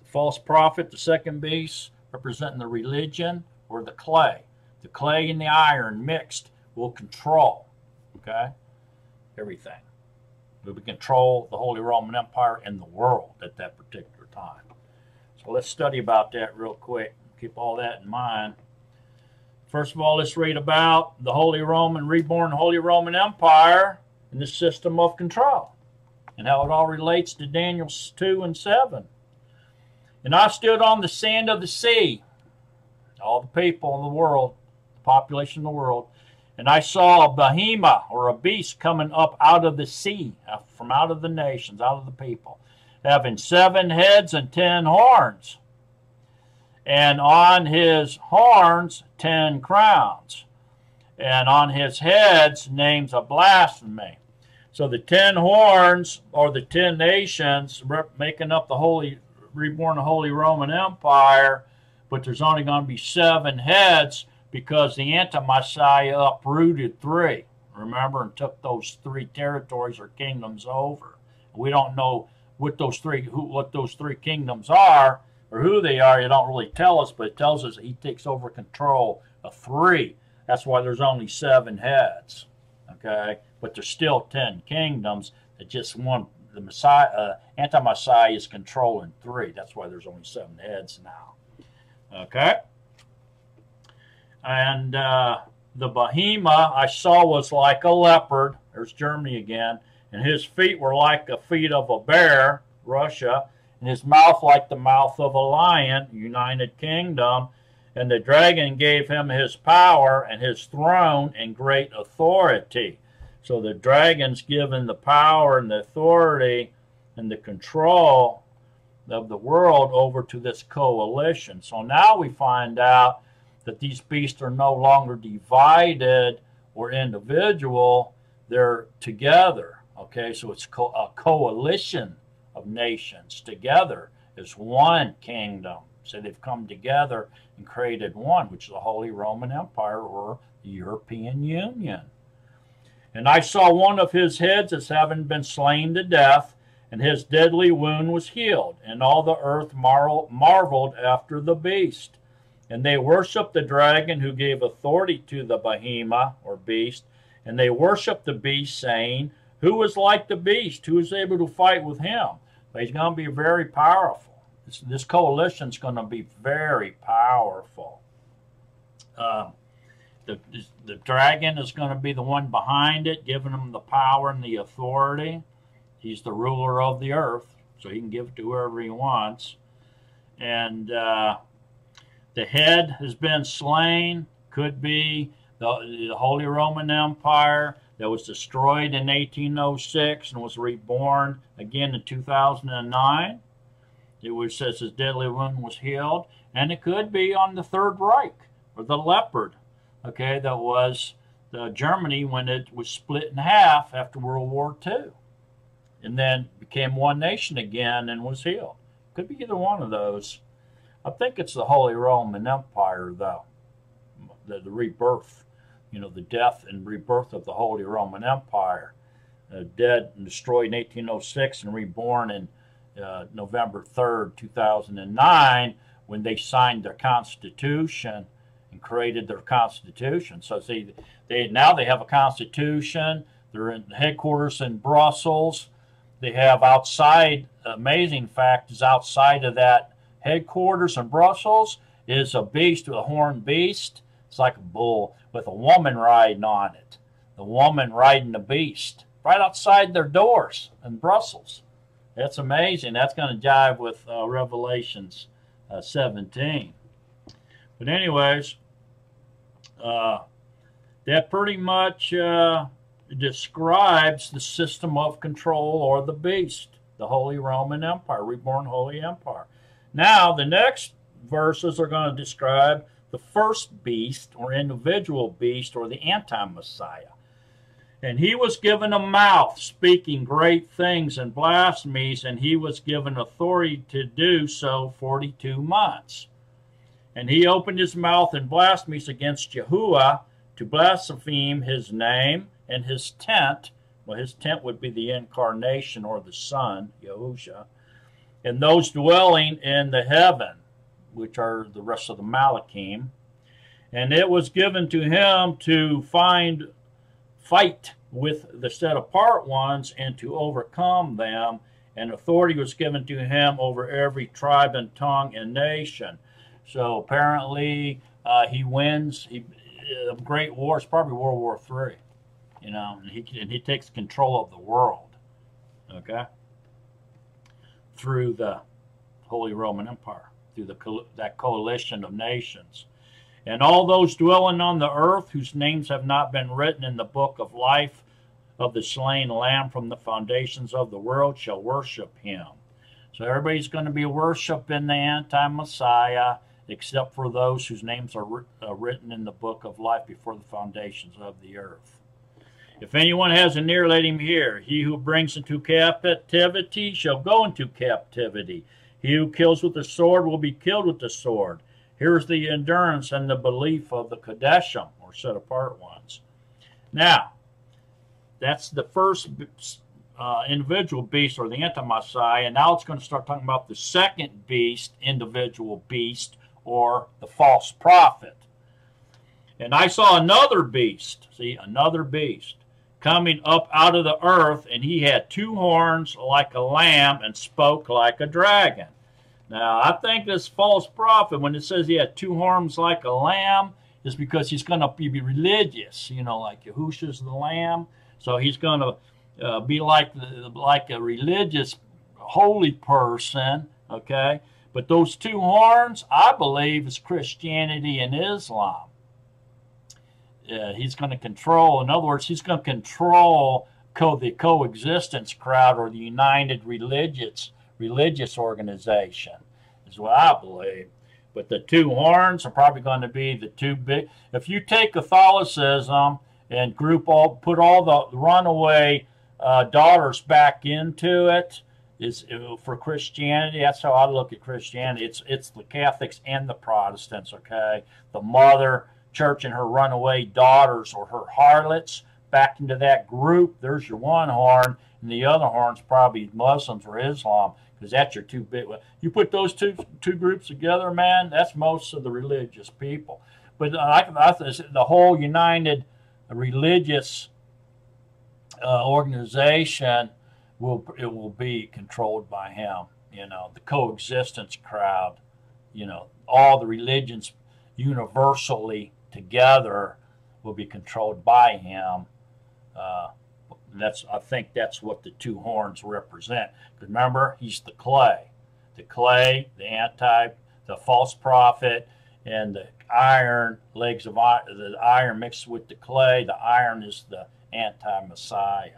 Speaker 1: The false prophet, the second beast, representing the religion or the clay. The clay and the iron mixed will control, okay, everything. We would control the Holy Roman Empire and the world at that particular time. So let's study about that real quick. Keep all that in mind. First of all, let's read about the reborn Holy Roman Empire and the system of control and how it all relates to Daniel 2 and 7. And I stood on the sand of the sea, all the people in the world, the population of the world, and I saw a behemoth, or a beast, coming up out of the sea, from out of the nations, out of the people, having 7 heads and 10 horns. And on his horns 10 crowns, and on his heads names of blasphemy. So the 10 horns, or the 10 nations, making up the reborn Holy Roman Empire, but there's only going to be 7 heads, because the anti-Messiah uprooted 3, remember, and took those 3 territories or kingdoms over. We don't know what those 3 kingdoms are, or who they are. It don't really tell us, but it tells us that he takes over control of 3 That's why there's only 7 heads. Okay, but there's still 10 kingdoms. That just one, the Messiah, anti-Messiah is controlling 3. That's why there's only 7 heads now. Okay, and the behemoth I saw was like a leopard. There's Germany again. And his feet were like the feet of a bear, Russia, and his mouth like the mouth of a lion, United Kingdom. And the dragon gave him his power and his throne and great authority. So the dragon's given the power and the authority and the control of the world over to this coalition. So now we find out that these beasts are no longer divided or individual. They're together. Okay, so it's a coalition of nations together as one kingdom. So they've come together and created one, which is the Holy Roman Empire or the European Union. And I saw one of his heads as having been slain to death, and his deadly wound was healed. And all the earth marveled after the beast. And they worshiped the dragon who gave authority to the behemoth or beast. And they worshiped the beast, saying, who is like the beast? Who is able to fight with him? But he's going to be very powerful. This coalition is going to be very powerful. The dragon is going to be the one behind it, giving him the power and the authority. He's the ruler of the earth, so he can give it to whoever he wants. And the head has been slain. Could be the Holy Roman Empire that was destroyed in 1806 and was reborn again in 2009. It says his deadly wound was healed. And it could be on the Third Reich, or the leopard, okay, that was Germany when it was split in half after World War II. And then became one nation again and was healed. Could be either one of those. I think it's the Holy Roman Empire, though. The rebirth. You know, the death and rebirth of the Holy Roman Empire. Dead and destroyed in 1806 and reborn in November 3rd, 2009, when they signed their constitution and created their constitution. So see, now they have a constitution. They're in headquarters in Brussels. They have outside, amazing fact is outside of that headquarters in Brussels is a beast, a horned beast. It's like a bull with a woman riding on it. The woman riding the beast right outside their doors in Brussels. That's amazing. That's going to jive with Revelations 17. But anyways, that pretty much describes the system of control or the beast, the Holy Roman Empire, reborn Holy Empire. Now, the next verses are going to describe the first beast or individual beast or the anti-Messiah. And he was given a mouth speaking great things and blasphemies, and he was given authority to do so 42 months. And he opened his mouth in blasphemies against Yahuwah to blaspheme his name and his tent. Well, his tent would be the incarnation or the Son, Yahusha, and those dwelling in the heaven, which are the rest of the Malachim. And it was given to him to fight with the set apart ones and to overcome them. And authority was given to him over every tribe and tongue and nation. So apparently he wins. A great war. It's probably World War III. You know, and he takes control of the world. Okay, through the Holy Roman Empire, through that coalition of nations. And all those dwelling on the earth whose names have not been written in the book of life of the slain Lamb from the foundations of the world shall worship him. So everybody's going to be worshiping the anti-Messiah, except for those whose names are written in the book of life before the foundations of the earth. If anyone has an ear, let him hear. He who brings into captivity shall go into captivity. He who kills with the sword will be killed with the sword. Here's the endurance and the belief of the Kodeshim, or set apart ones. Now, that's the first individual beast, or the anti-Messiah. Now it's going to start talking about the second beast, individual beast, or the false prophet. And I saw another beast, see, another beast, coming up out of the earth, and he had two horns like a lamb and spoke like a dragon. Now, I think this false prophet, when it says he had two horns like a lamb, is because he's going to be religious, you know, like Yahushua's the lamb. So he's going to be like a religious, holy person, okay? But those two horns, I believe, is Christianity and Islam. He's going to control, in other words, he's going to control the coexistence crowd, or the united religious organization, is what I believe. But the two horns are probably going to be the two big. If you take Catholicism and put all the runaway daughters back into it, is for Christianity. That's how I look at Christianity. It's the Catholics and the Protestants. Okay, the mother church and her runaway daughters, or her harlots, back into that group. There's your one horn, and the other horn's probably Muslims or Islam, because that's your two big. You put those two groups together, man, that's most of the religious people. But the whole united religious organization will be controlled by him. You know, the coexistence crowd. You know, all the religions universally together will be controlled by him. I think that's what the two horns represent. Because remember, he's the clay, the false prophet, and the iron legs of the iron mixed with the clay. The iron is the anti-Messiah,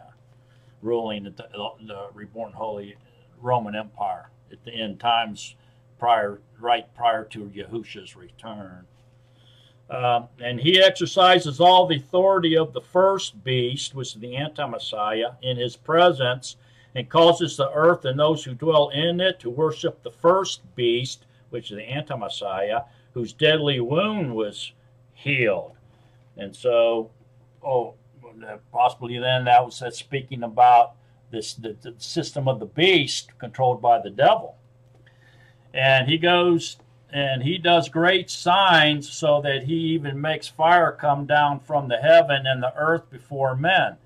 Speaker 1: ruling the reborn Holy Roman Empire at the end times, right prior to Yahushua's return. And he exercises all the authority of the first beast, which is the anti-Messiah, in his presence, and causes the earth and those who dwell in it to worship the first beast, which is the anti-Messiah, whose deadly wound was healed. And so, possibly then that's speaking about the system of the beast controlled by the devil. And he goes and he does great signs, so that he even makes fire come down from the heaven and the earth before men.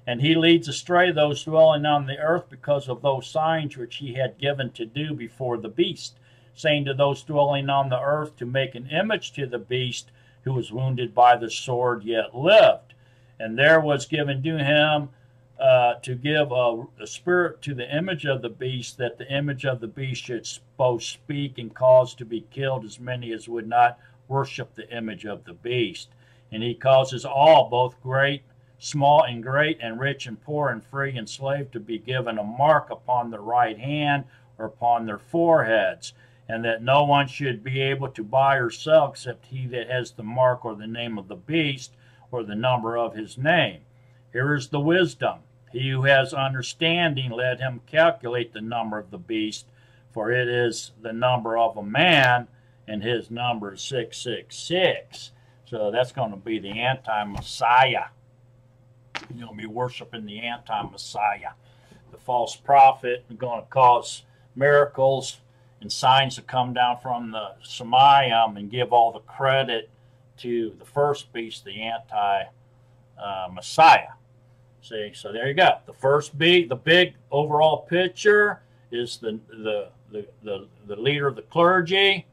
Speaker 1: And he leads astray those dwelling on the earth because of those signs which he had given to do before the beast, saying to those dwelling on the earth to make an image to the beast, who was wounded by the sword yet lived. And there was given to him to give a spirit to the image of the beast, that the image of the beast should both speak and cause to be killed as many as would not worship the image of the beast. And he causes all, both great, small and great, and rich and poor, and free and slave, to be given a mark upon their right hand or upon their foreheads, and that no one should be able to buy or sell except he that has the mark or the name of the beast or the number of his name. Here is the wisdom. He who has understanding, let him calculate the number of the beast, for it is the number of a man, and his number is 666. So that's going to be the anti-Messiah. You're going to be worshiping the anti-Messiah. The false prophet is going to cause miracles and signs to come down from the Shemayim and give all the credit to the first beast, the anti-Messiah. See, so there you go. The first beast, the big overall picture, is the leader of the clergy,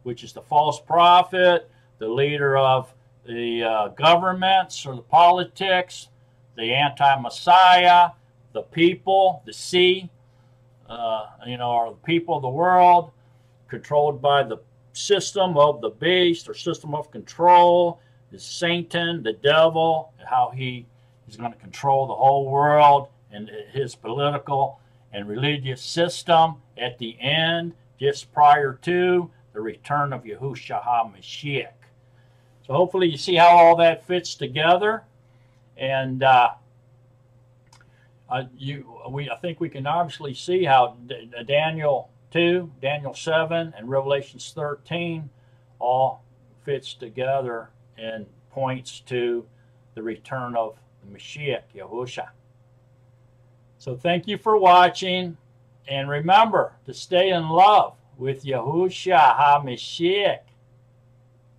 Speaker 1: which is the false prophet, the leader of the governments or the politics, the anti-Messiah, the people, the sea, or the people of the world, controlled by the system of the beast or system of control, is Satan, the devil, how he's going to control the whole world and his political and religious system at the end, just prior to the return of Yahushua HaMashiach. So hopefully you see how all that fits together. And I think we can obviously see how Daniel 2, Daniel 7, and Revelations 13 all fits together and points to the return of the Mashiach, Yahushua. So thank you for watching, and remember to stay in love with Yahushua HaMashiach.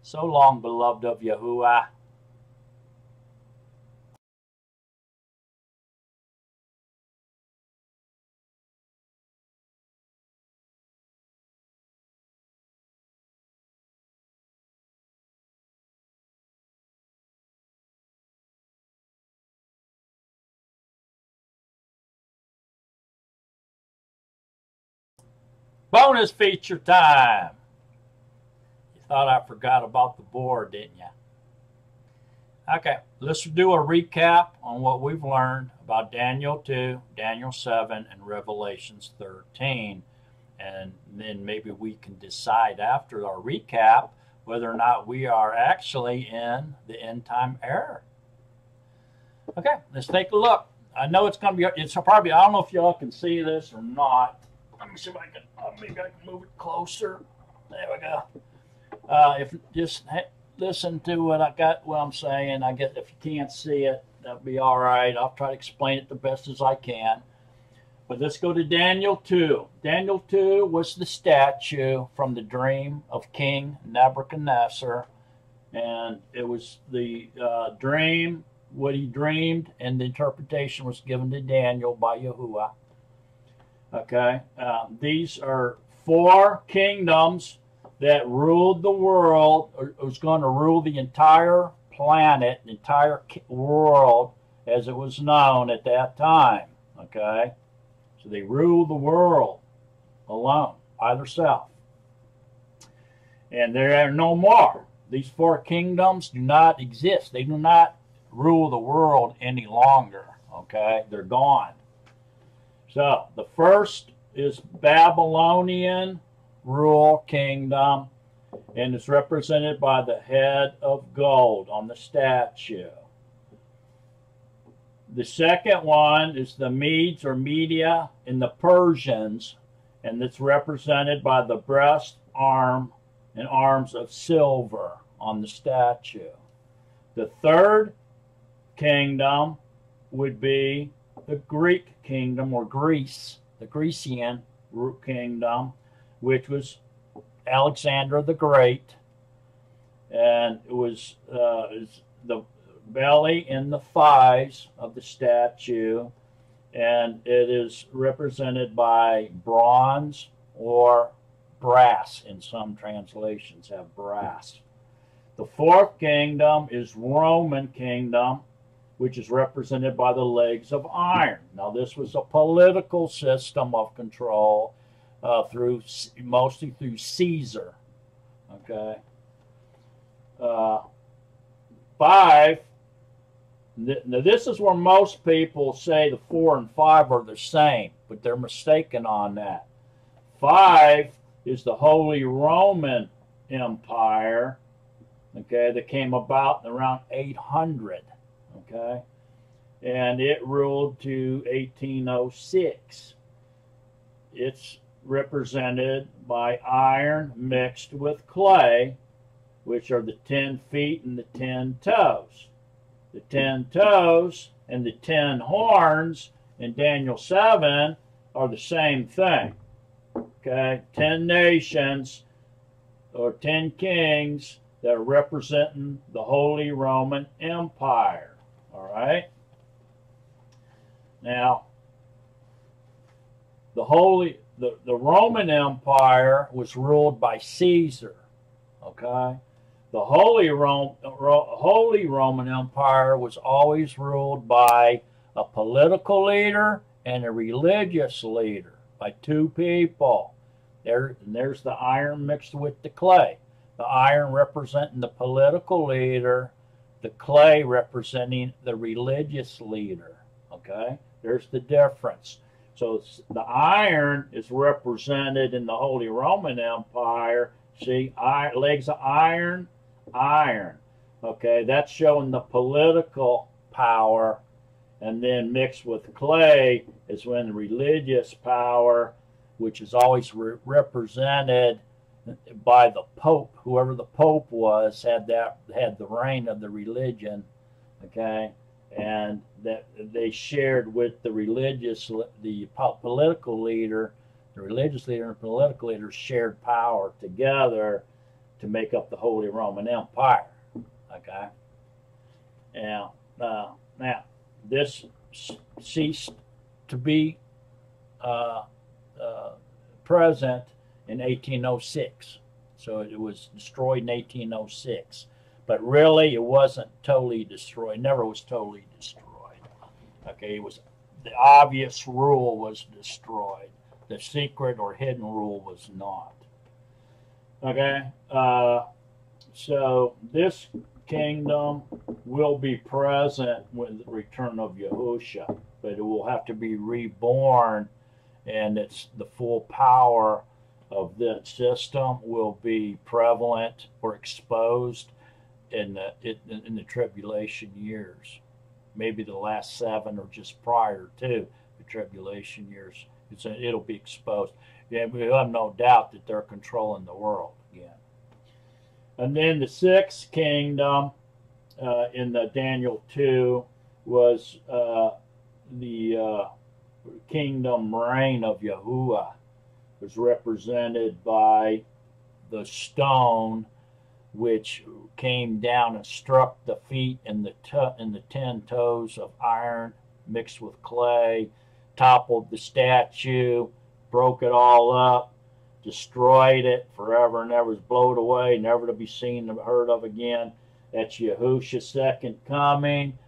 Speaker 1: So long, beloved of Yahuwah. Bonus feature time. You thought I forgot about the board, didn't you? Okay, let's do a recap on what we've learned about Daniel 2, Daniel 7, and Revelations 13. And then maybe we can decide after our recap whether or not we are actually in the end time era. Okay, let's take a look. I know it's going to be, it's probably, I don't know if y'all can see this or not. Let me see if I can, maybe I can move it closer. There we go. If just listen to what I'm saying. I guess if you can't see it, that'll be all right. I'll try to explain it the best as I can. But let's go to Daniel 2. Daniel 2 was the statue from the dream of King Nebuchadnezzar. And it was the dream, what he dreamed, and the interpretation was given to Daniel by Yahuwah. Okay, these are 4 kingdoms that ruled the world, or was going to rule the entire planet, the entire world as it was known at that time. Okay, so they ruled the world alone, by themselves. And there are no more. These 4 kingdoms do not exist. They do not rule the world any longer. Okay, they're gone. So the first is Babylonian rule kingdom, and it's represented by the head of gold on the statue. The second one is the Medes or Media and the Persians, and it's represented by the breast, arm, and arms of silver on the statue. The third kingdom would be the Greek kingdom, or Greece, the Grecian kingdom, which was Alexander the Great, and it was the belly and the thighs of the statue, and it is represented by bronze or brass. In some translations have brass. The fourth kingdom is Roman kingdom, which is represented by the legs of iron. Now, this was a political system of control mostly through Caesar. Okay. 5. Now, this is where most people say the 4 and 5 are the same, but they're mistaken on that. 5 is the Holy Roman Empire, okay, that came about around 800. Okay, and it ruled to 1806. It's represented by iron mixed with clay, which are the 10 feet and the 10 toes. The 10 toes and the 10 horns in Daniel 7 are the same thing. Okay, 10 nations or 10 kings that are representing the Holy Roman Empire. All right. Now, the Roman Empire was ruled by Caesar. Okay. The Holy Roman Empire was always ruled by a political leader and a religious leader, by 2 people. There's the iron mixed with the clay. The iron representing the political leader, the clay representing the religious leader. Okay, there's the difference. So the iron is represented in the Holy Roman Empire. See, legs of iron, iron. Okay, that's showing the political power. And then mixed with clay is when the religious power, which is always represented by the Pope, whoever the Pope was, had the reign of the religion, okay, and that they shared with the political leader, the religious leader and the political leader shared power together to make up the Holy Roman Empire. Okay. Now, this ceased to be present in 1806. So it was destroyed in 1806. But really, it wasn't totally destroyed. It never was totally destroyed. Okay, it was the obvious rule was destroyed. The secret or hidden rule was not. Okay, so this kingdom will be present with the return of Yahusha, but it will have to be reborn, and it's the full power of that system will be prevalent or exposed in the tribulation years, maybe the last 7 or just prior to the tribulation years. It'll be exposed. Yeah, we have no doubt that they're controlling the world again. And then the 6th kingdom in the Daniel 2 was the kingdom reign of Yahuwah. It was represented by the stone which came down and struck the feet and the 10 toes of iron mixed with clay, toppled the statue, broke it all up, destroyed it forever and ever, was blown away, never to be seen or heard of again. That's Yahusha's second coming.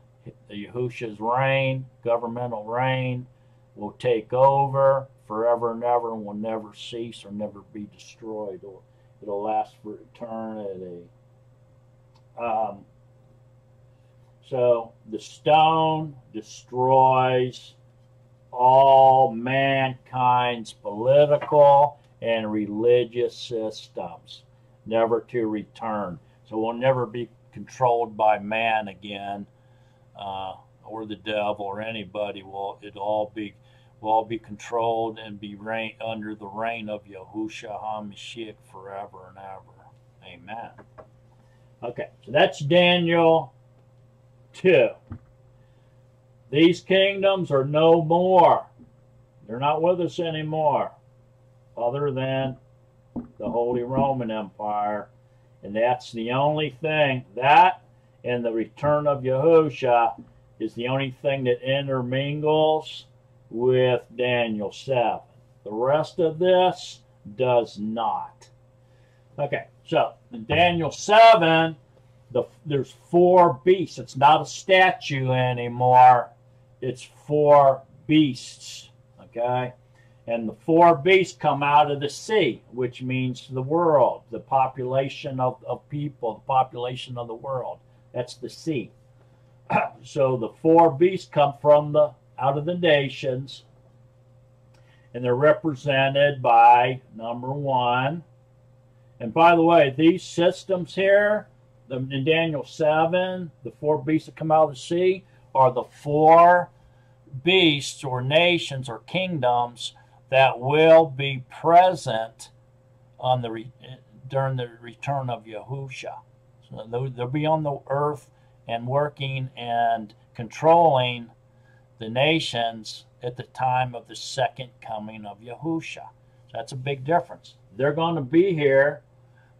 Speaker 1: Yahusha's reign, governmental reign, will take over forever and ever and will never cease or never be destroyed. It'll last for eternity. So the stone destroys all mankind's political and religious systems, never to return. So we'll never be controlled by man again, or the devil or anybody. Will all be controlled and be under the reign of Yahushua HaMashiach forever and ever. Amen. Okay, so that's Daniel 2. These kingdoms are no more. They're not with us anymore, other than the Holy Roman Empire. And that's the only thing, that and the return of Yahusha is the only thing that intermingles with Daniel 7. The rest of this does not. Okay, so in Daniel 7, there's 4 beasts. It's not a statue anymore. It's 4 beasts. Okay? And the 4 beasts come out of the sea, which means the world, the population of people, the population of the world. That's the sea. So the 4 beasts come from out of the nations, and they're represented by number 1. And by the way, these systems here, in Daniel 7, the 4 beasts that come out of the sea are the 4 beasts or nations or kingdoms that will be present during the return of Yahusha. So they'll be on the earth and working and controlling the nations at the time of the second coming of Yahusha. So that's a big difference. They're going to be here.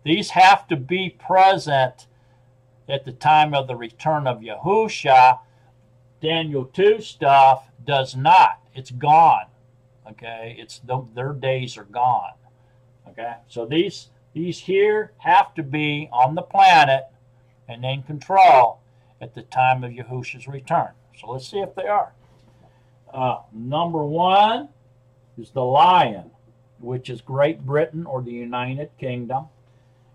Speaker 1: These have to be present at the time of the return of Yahusha. Daniel 2 stuff does not. It's gone. Okay, their days are gone. Okay, so these here have to be on the planet and in control at the time of Yahusha's return. So let's see if they are. Number 1 is the lion, which is Great Britain or the United Kingdom.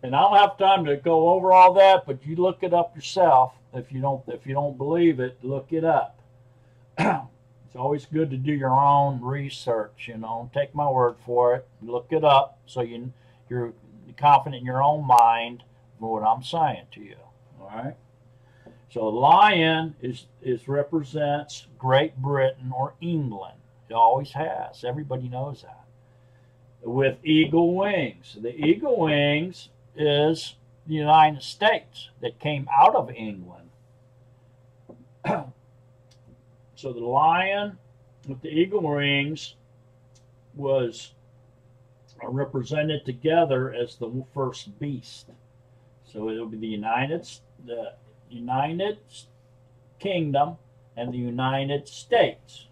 Speaker 1: And I don't have time to go over all that, but you look it up yourself. If you don't believe it, look it up. It's always good to do your own research, Take my word for it. Look it up so you're confident in your own mind for what I'm saying to you. All right? So lion represents Great Britain or England. It always has. Everybody knows that. With eagle wings. The eagle wings is the United States that came out of England. So the lion with the eagle wings was represented together as the first beast. So it'll be the United Kingdom and the United States.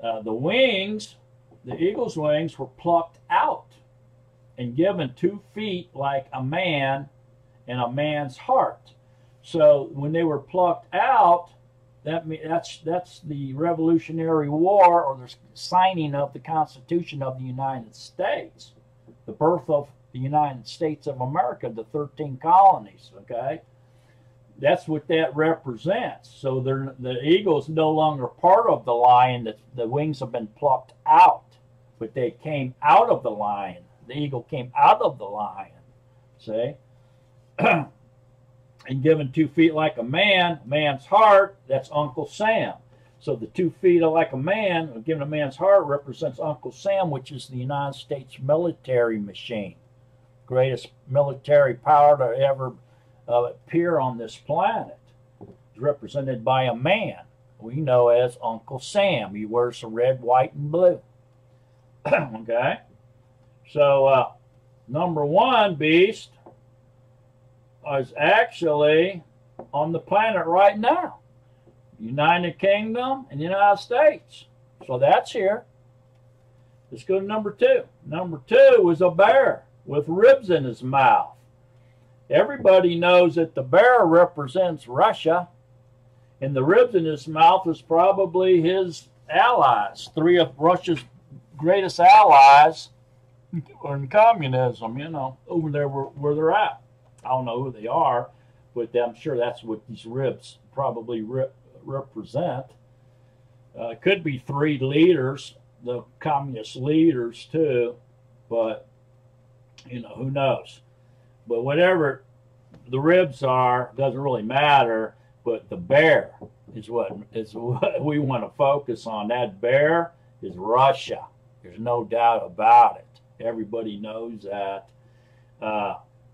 Speaker 1: The wings, the eagle's wings, were plucked out and given 2 feet like a man and a man's heart. So when they were plucked out, that's the Revolutionary War, or the signing of the Constitution of the United States, the birth of the United States of America, the 13 colonies. Okay, that's what that represents. So the eagle is no longer part of the lion. The wings have been plucked out, but they came out of the lion. The eagle came out of the lion. See? And given 2 feet like a man, man's heart, that's Uncle Sam. So the 2 feet like a man, given a man's heart, represents Uncle Sam, which is the United States military machine. Greatest military power to ever appear on this planet. It's represented by a man we know as Uncle Sam. He wears the red, white, and blue. Okay? So, number 1 beast is actually on the planet right now. United Kingdom and the United States. So that's here. Let's go to number 2. Number 2 is a bear with ribs in his mouth. Everybody knows that the bear represents Russia, and the ribs in his mouth is probably his allies. 3 of Russia's greatest allies in communism, you know, over there where they're at. I don't know who they are, but I'm sure that's what these ribs probably represent. It could be 3 leaders, the communist leaders too, but you know, who knows? But whatever the ribs are, doesn't really matter. But the bear is what we want to focus on. That bear is Russia. There's no doubt about it. Everybody knows that.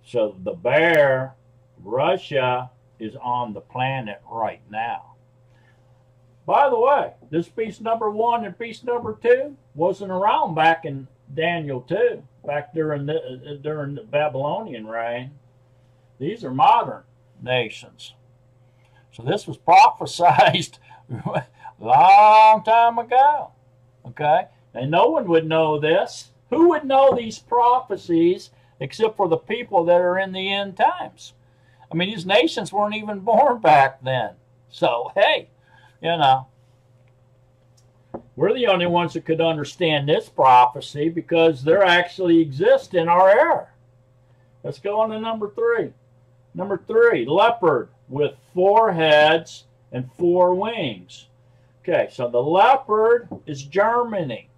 Speaker 1: So the bear, Russia, is on the planet right now. By the way, this beast number 1 and beast number 2 wasn't around back in Daniel 2, back during the Babylonian reign. These are modern nations. So this was prophesied a long time ago. Okay? And no one would know this. Who would know these prophecies except for the people that are in the end times? I mean, these nations weren't even born back then. So, hey, you know, we're the only ones that could understand this prophecy because they actually exist in our era. Let's go on to number 3. Number 3, leopard with 4 heads and 4 wings. Okay, so the leopard is Germany.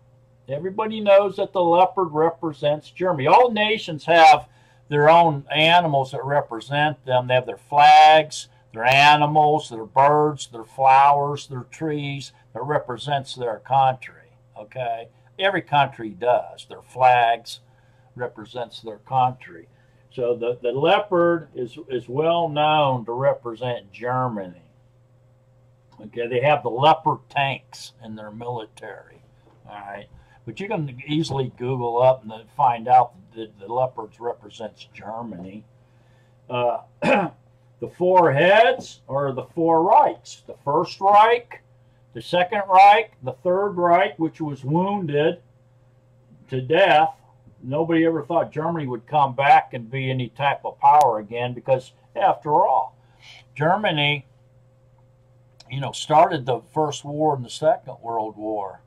Speaker 1: Everybody knows that the leopard represents Germany. All nations have their own animals that represent them. They have their flags, their animals, their birds, their flowers, their trees that represents their country. Okay, every country does. Their flags represents their country. So the leopard is well known to represent Germany. Okay, they have the leopard tanks in their military. All right, but you can easily Google up and find out that the leopards represents Germany. The 4 heads are the 4 Reichs. The First Reich, the Second Reich, the Third Reich, which was wounded to death. Nobody ever thought Germany would come back and be any type of power again because, after all, Germany, you know, started the First War and the Second World War.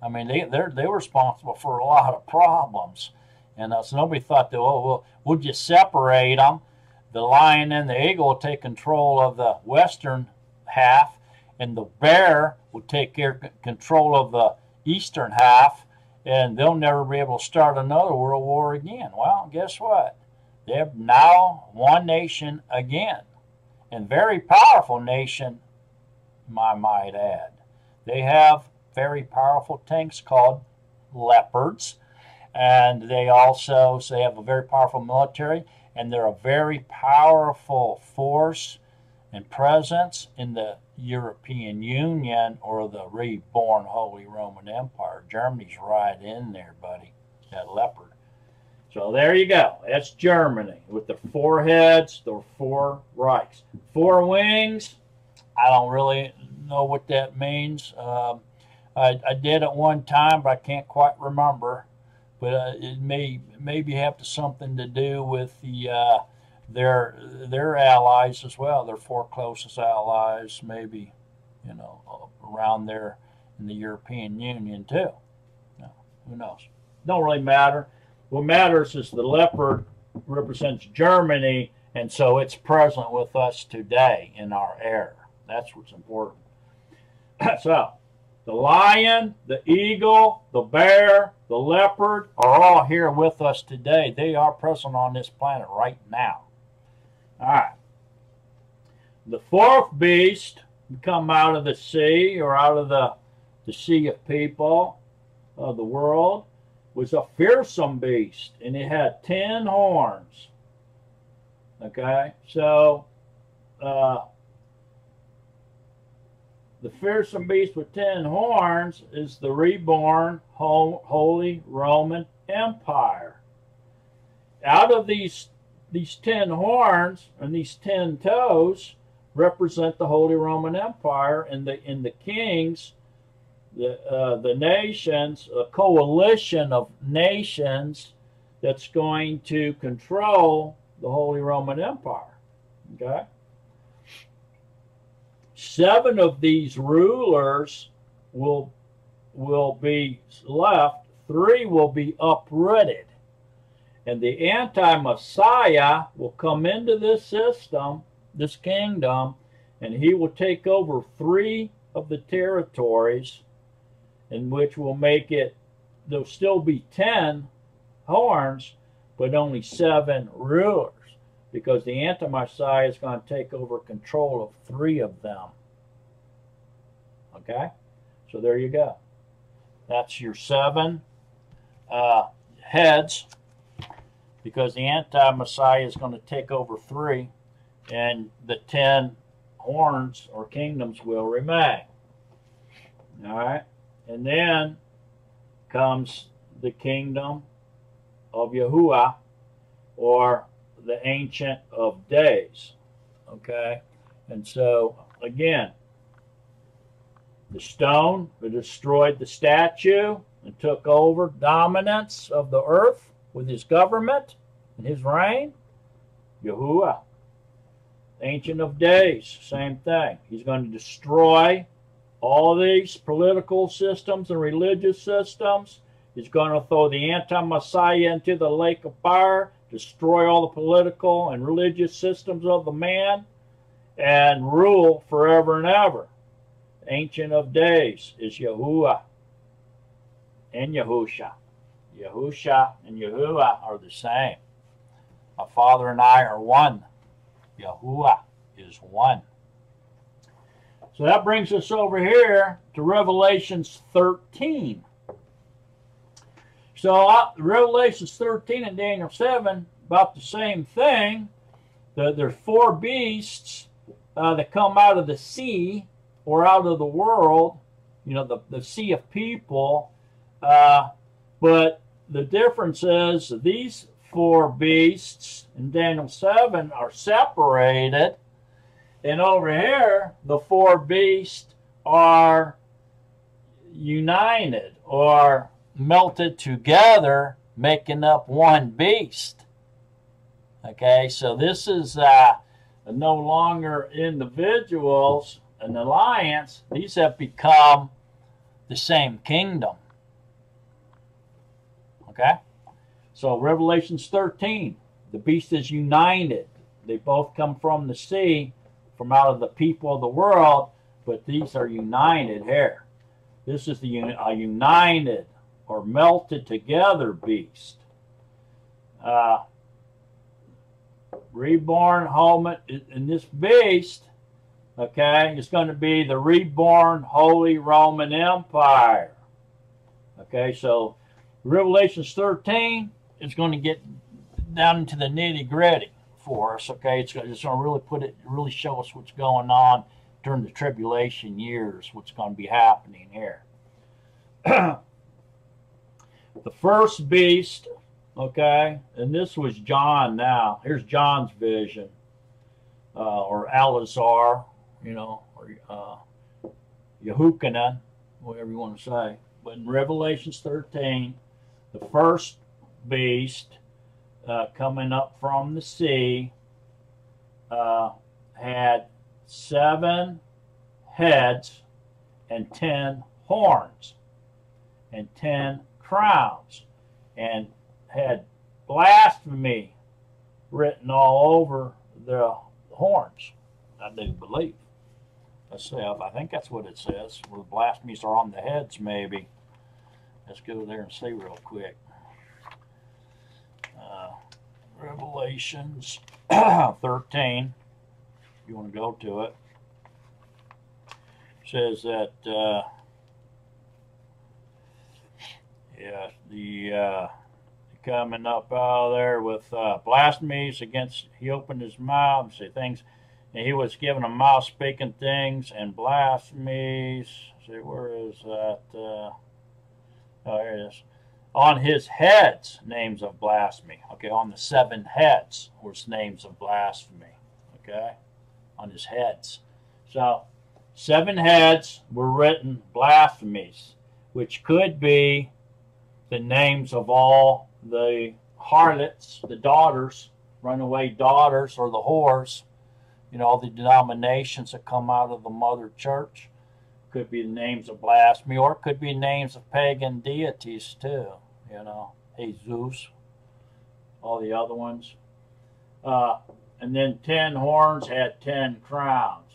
Speaker 1: I mean, they were responsible for a lot of problems. And so nobody thought that, oh, well, we'll just separate them. The lion and the eagle will take control of the western half, and the bear will take control of the eastern half, and they'll never be able to start another world war again. Well, guess what? They're now one nation again, and very powerful nation, I might add. They have very powerful tanks called leopards, and they also have a very powerful military, and they're a very powerful force and presence in the European Union, or the reborn Holy Roman Empire. Germany's right in there, buddy, that leopard. So there you go. That's Germany with the 4 heads, the 4 Reichs. 4 wings, I don't really know what that means. I did at one time, but I can't quite remember. But it may maybe have something to do with the their allies as well. Their 4 closest allies, maybe, you know, around there in the European Union too. No, who knows? Don't really matter. What matters is the leopard represents Germany, and so it's present with us today in our era. That's what's important. So, the lion, the eagle, the bear, the leopard are all here with us today. They are present on this planet right now. All right. The 4th beast come out of the sea, or out of the sea of people of the world, was a fearsome beast, and it had 10 horns. Okay, so the fearsome beast with 10 horns is the reborn Holy Roman Empire. Out of these 10 horns and these 10 toes represent the Holy Roman Empire, and the kings, the nations, a coalition of nations that's going to control the Holy Roman Empire. Okay? 7 of these rulers will be left. 3 will be uprooted. And the anti-Messiah will come into this system, this kingdom, and he will take over 3 of the territories, in which will make it, there'll still be 10 horns, but only 7 rulers, because the anti-Messiah is going to take over control of 3 of them. Okay? So there you go. That's your 7 heads, because the anti-Messiah is going to take over 3, and the 10 horns or kingdoms will remain. All right? And then comes the kingdom of Yahuwah, or the Ancient of Days. Okay? And so, again, the stone that destroyed the statue and took over dominance of the earth with his government and his reign, Yahuwah. Ancient of Days, same thing. He's going to destroy all these political systems and religious systems. He's going to throw the anti-Messiah into the lake of fire, destroy all the political and religious systems of the man, and rule forever and ever. Ancient of Days is Yahuwah and Yahusha. Yahusha and Yahuwah are the same. My Father and I are one. Yahuwah is one. So that brings us over here to Revelations 13. So Revelations 13 and Daniel 7, about the same thing. There's 4 beasts that come out of the sea or out of the world, you know, the sea of people. But the difference is these 4 beasts in Daniel 7 are separated. And over here, the 4 beasts are united or melted together, making up one beast. Okay, so this is no longer individuals, an alliance. These have become the same kingdom. Okay, so Revelations 13, the beast is united. They both come from the sea, from out of the people of the world, but these are united here. This is a united or melted together beast. Reborn home in this beast, okay, is going to be the reborn Holy Roman Empire. Okay, so Revelations 13 is going to get down into the nitty-gritty for us. Okay, it's going to really show us what's going on during the tribulation years, what's going to be happening here. The first beast Okay, and this was John. Now here's John's vision, or Alizar, or Yehukanan, whatever you want to say. But in Revelations 13, the first beast coming up from the sea had 7 heads and 10 horns and 10 crowns, and had blasphemy written all over the horns. I do believe. Let's see. I think that's what it says. Well, the blasphemies are on the heads, maybe. Let's go there and see real quick. Revelations 13. If you want to go to it, says that the coming up out there with blasphemies against. He opened his mouth and said things, and he was given a mouth speaking things and blasphemies. See, where is that? Oh, here it is. On his heads, names of blasphemy. Okay, on the 7 heads was names of blasphemy. Okay, on his heads. So 7 heads were written blasphemies, which could be the names of all the harlots, the daughters, runaway daughters, or the whores. All the denominations that come out of the mother church. Could be the names of blasphemy, or it could be names of pagan deities too. Jesus, all the other ones. And then 10 horns had 10 crowns.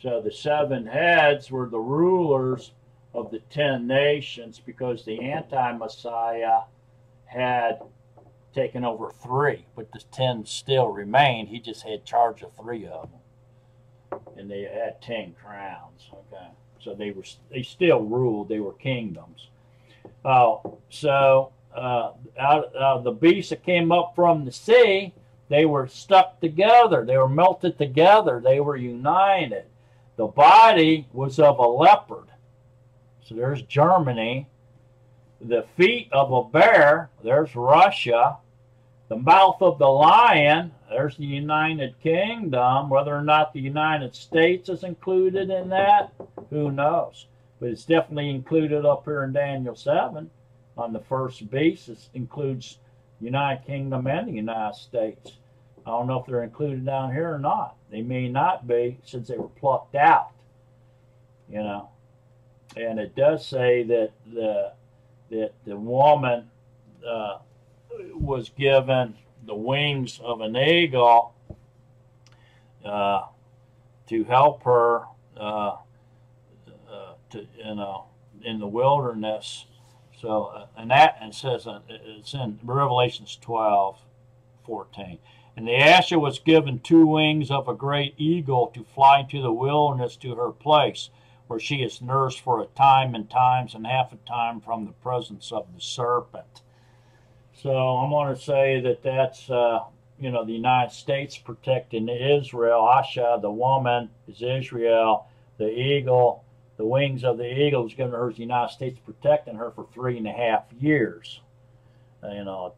Speaker 1: So the 7 heads were the rulers of the 10 nations, because the anti-Messiah had taken over 3, but the 10 still remained. He just had charge of 3 of them, and they had 10 crowns. Okay, so they still ruled. They were kingdoms. So out of the beasts that came up from the sea, they were stuck together. They were melted together. They were united. The body was of a leopard. So there's Germany. The feet of a bear, there's Russia. The mouth of the lion, there's the United Kingdom. Whether or not the United States is included in that, who knows? But it's definitely included up here in Daniel 7 on the first beast. It includes United Kingdom and the United States. I don't know if they're included down here or not. They may not be, since they were plucked out. And it does say that the woman was given the wings of an eagle to help her in the wilderness. So and it says it's in Revelations 12:14. And the Asher was given 2 wings of a great eagle to fly to the wilderness, to her place, where she is nursed for a time and times and half a time from the presence of the serpent. So I'm going to say that that's, the United States protecting Israel. Asha, the woman, is Israel. The eagle, the wings of the eagle is given to her as the United States, protecting her for 3.5 years.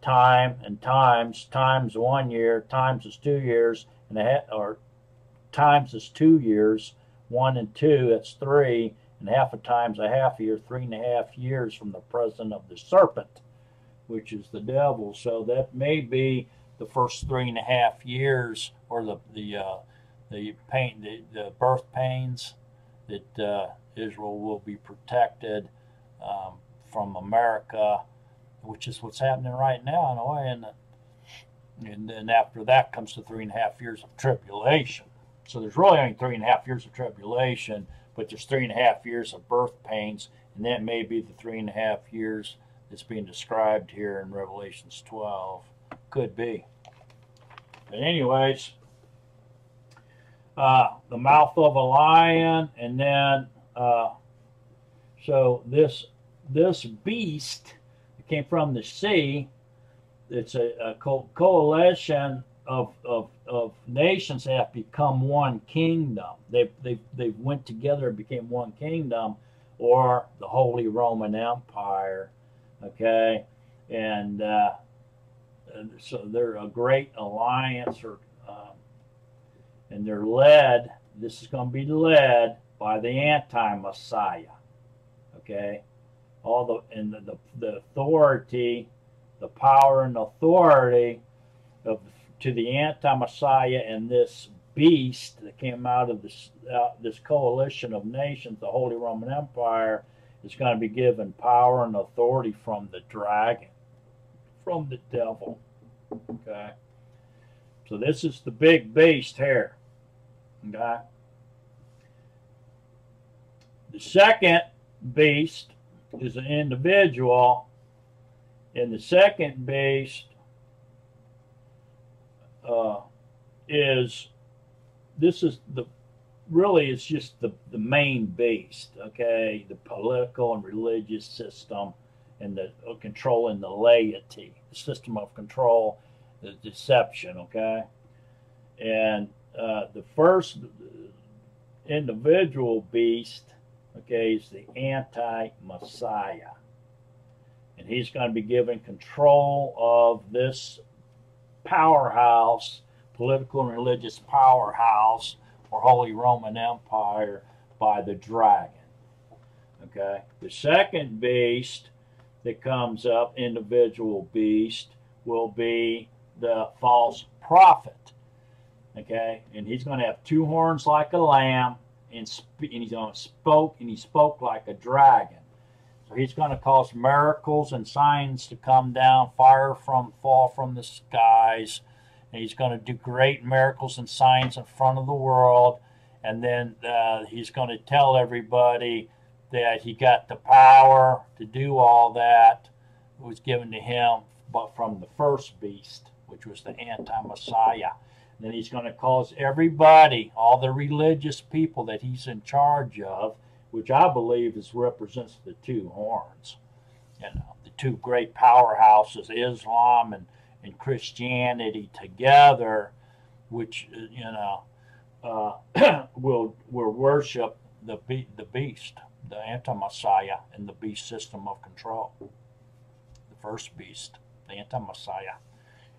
Speaker 1: Time and times 1 year, times is 2 years, or times is 2 years, 1 and 2, that's 3, and half a time's a half year, 3.5 years from the presence of the serpent, which is the devil. So that may be the first 3.5 years, or the birth pains, that Israel will be protected from America, which is what's happening right now in a way. And then after that comes the 3.5 years of tribulation. So there's really only 3.5 years of tribulation, but there's 3.5 years of birth pains, and that may be the 3.5 years that's being described here in Revelations 12. Could be. But anyways, the mouth of a lion, and then so this beast that came from the sea, it's a coalition of nations that have become one kingdom. They went together and became one kingdom, or the Holy Roman Empire. Okay, and So they're a great alliance, and they're led. This is going to be led by the anti-Messiah. Okay, all the authority, the power and authority of to the anti-Messiah and this beast that came out of this coalition of nations, the Holy Roman Empire, is going to be given power and authority from the dragon, from the devil. Okay, so this is the big beast here. Okay, the second beast is an individual, and the second beast it's just the main beast. Okay, the political and religious system, and the controlling the laity, the system of control, the deception. Okay, and the first individual beast, okay, is the anti-Messiah, and he's going to be given control of this powerhouse, political and religious powerhouse, or Holy Roman Empire, by the dragon. Okay, the second beast that comes up, individual beast, will be the false prophet. Okay, and he's going to have two horns like a lamb, and he's going to spoke like a dragon. So he's going to cause miracles and signs to come down, fall from the skies, and he's going to do great miracles and signs in front of the world. And then he's going to tell everybody that he got the power to do all that. It was given to him, but from the first beast, which was the anti-Messiah. And then he's going to cause everybody, all the religious people that he's in charge of, which I believe represents the two horns, the two great powerhouses, Islam and Christianity together, which will worship the beast, the anti-Messiah, and the beast system of control. The first beast, the anti-Messiah.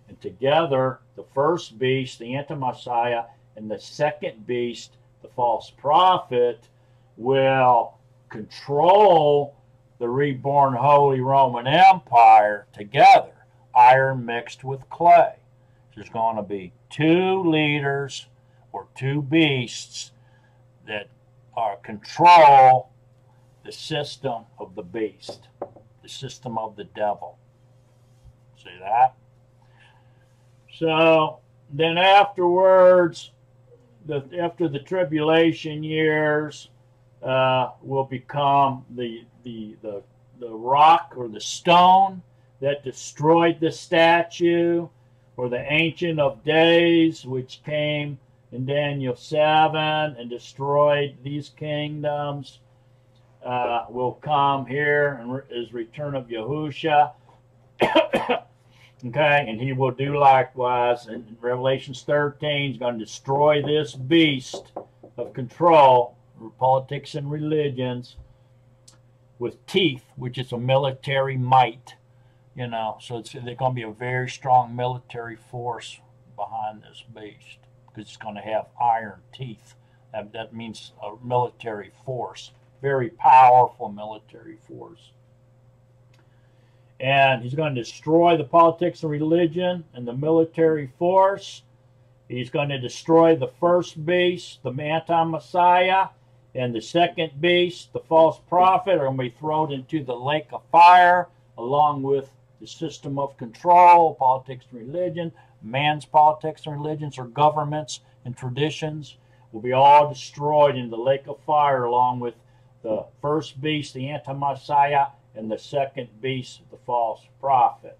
Speaker 1: And together, the first beast, the anti-Messiah, and the second beast, the false prophet, will control the reborn Holy Roman Empire together, iron mixed with clay. There's going to be two leaders or two beasts that control the system of the beast, the system of the devil. See that? So then afterwards, after the tribulation years, will become the rock or the stone that destroyed the statue, or the Ancient of Days, which came in Daniel 7 and destroyed these kingdoms, will come here and is return of Yahusha. Okay, and he will do likewise in Revelations 13. He's going to destroy this beast of control, politics and religions, with teeth, which is a military might. So there's going to be a very strong military force behind this beast, because it's going to have iron teeth. That means a military force, very powerful military force. And he's going to destroy the politics and religion and the military force. He's going to destroy the first beast, the anti-Messiah, and the second beast, the false prophet, are going to be thrown into the lake of fire, along with the system of control, politics and religion, man's politics and religions, or governments and traditions, will be all destroyed in the lake of fire, along with the first beast, the anti-Messiah, and the second beast, the false prophet.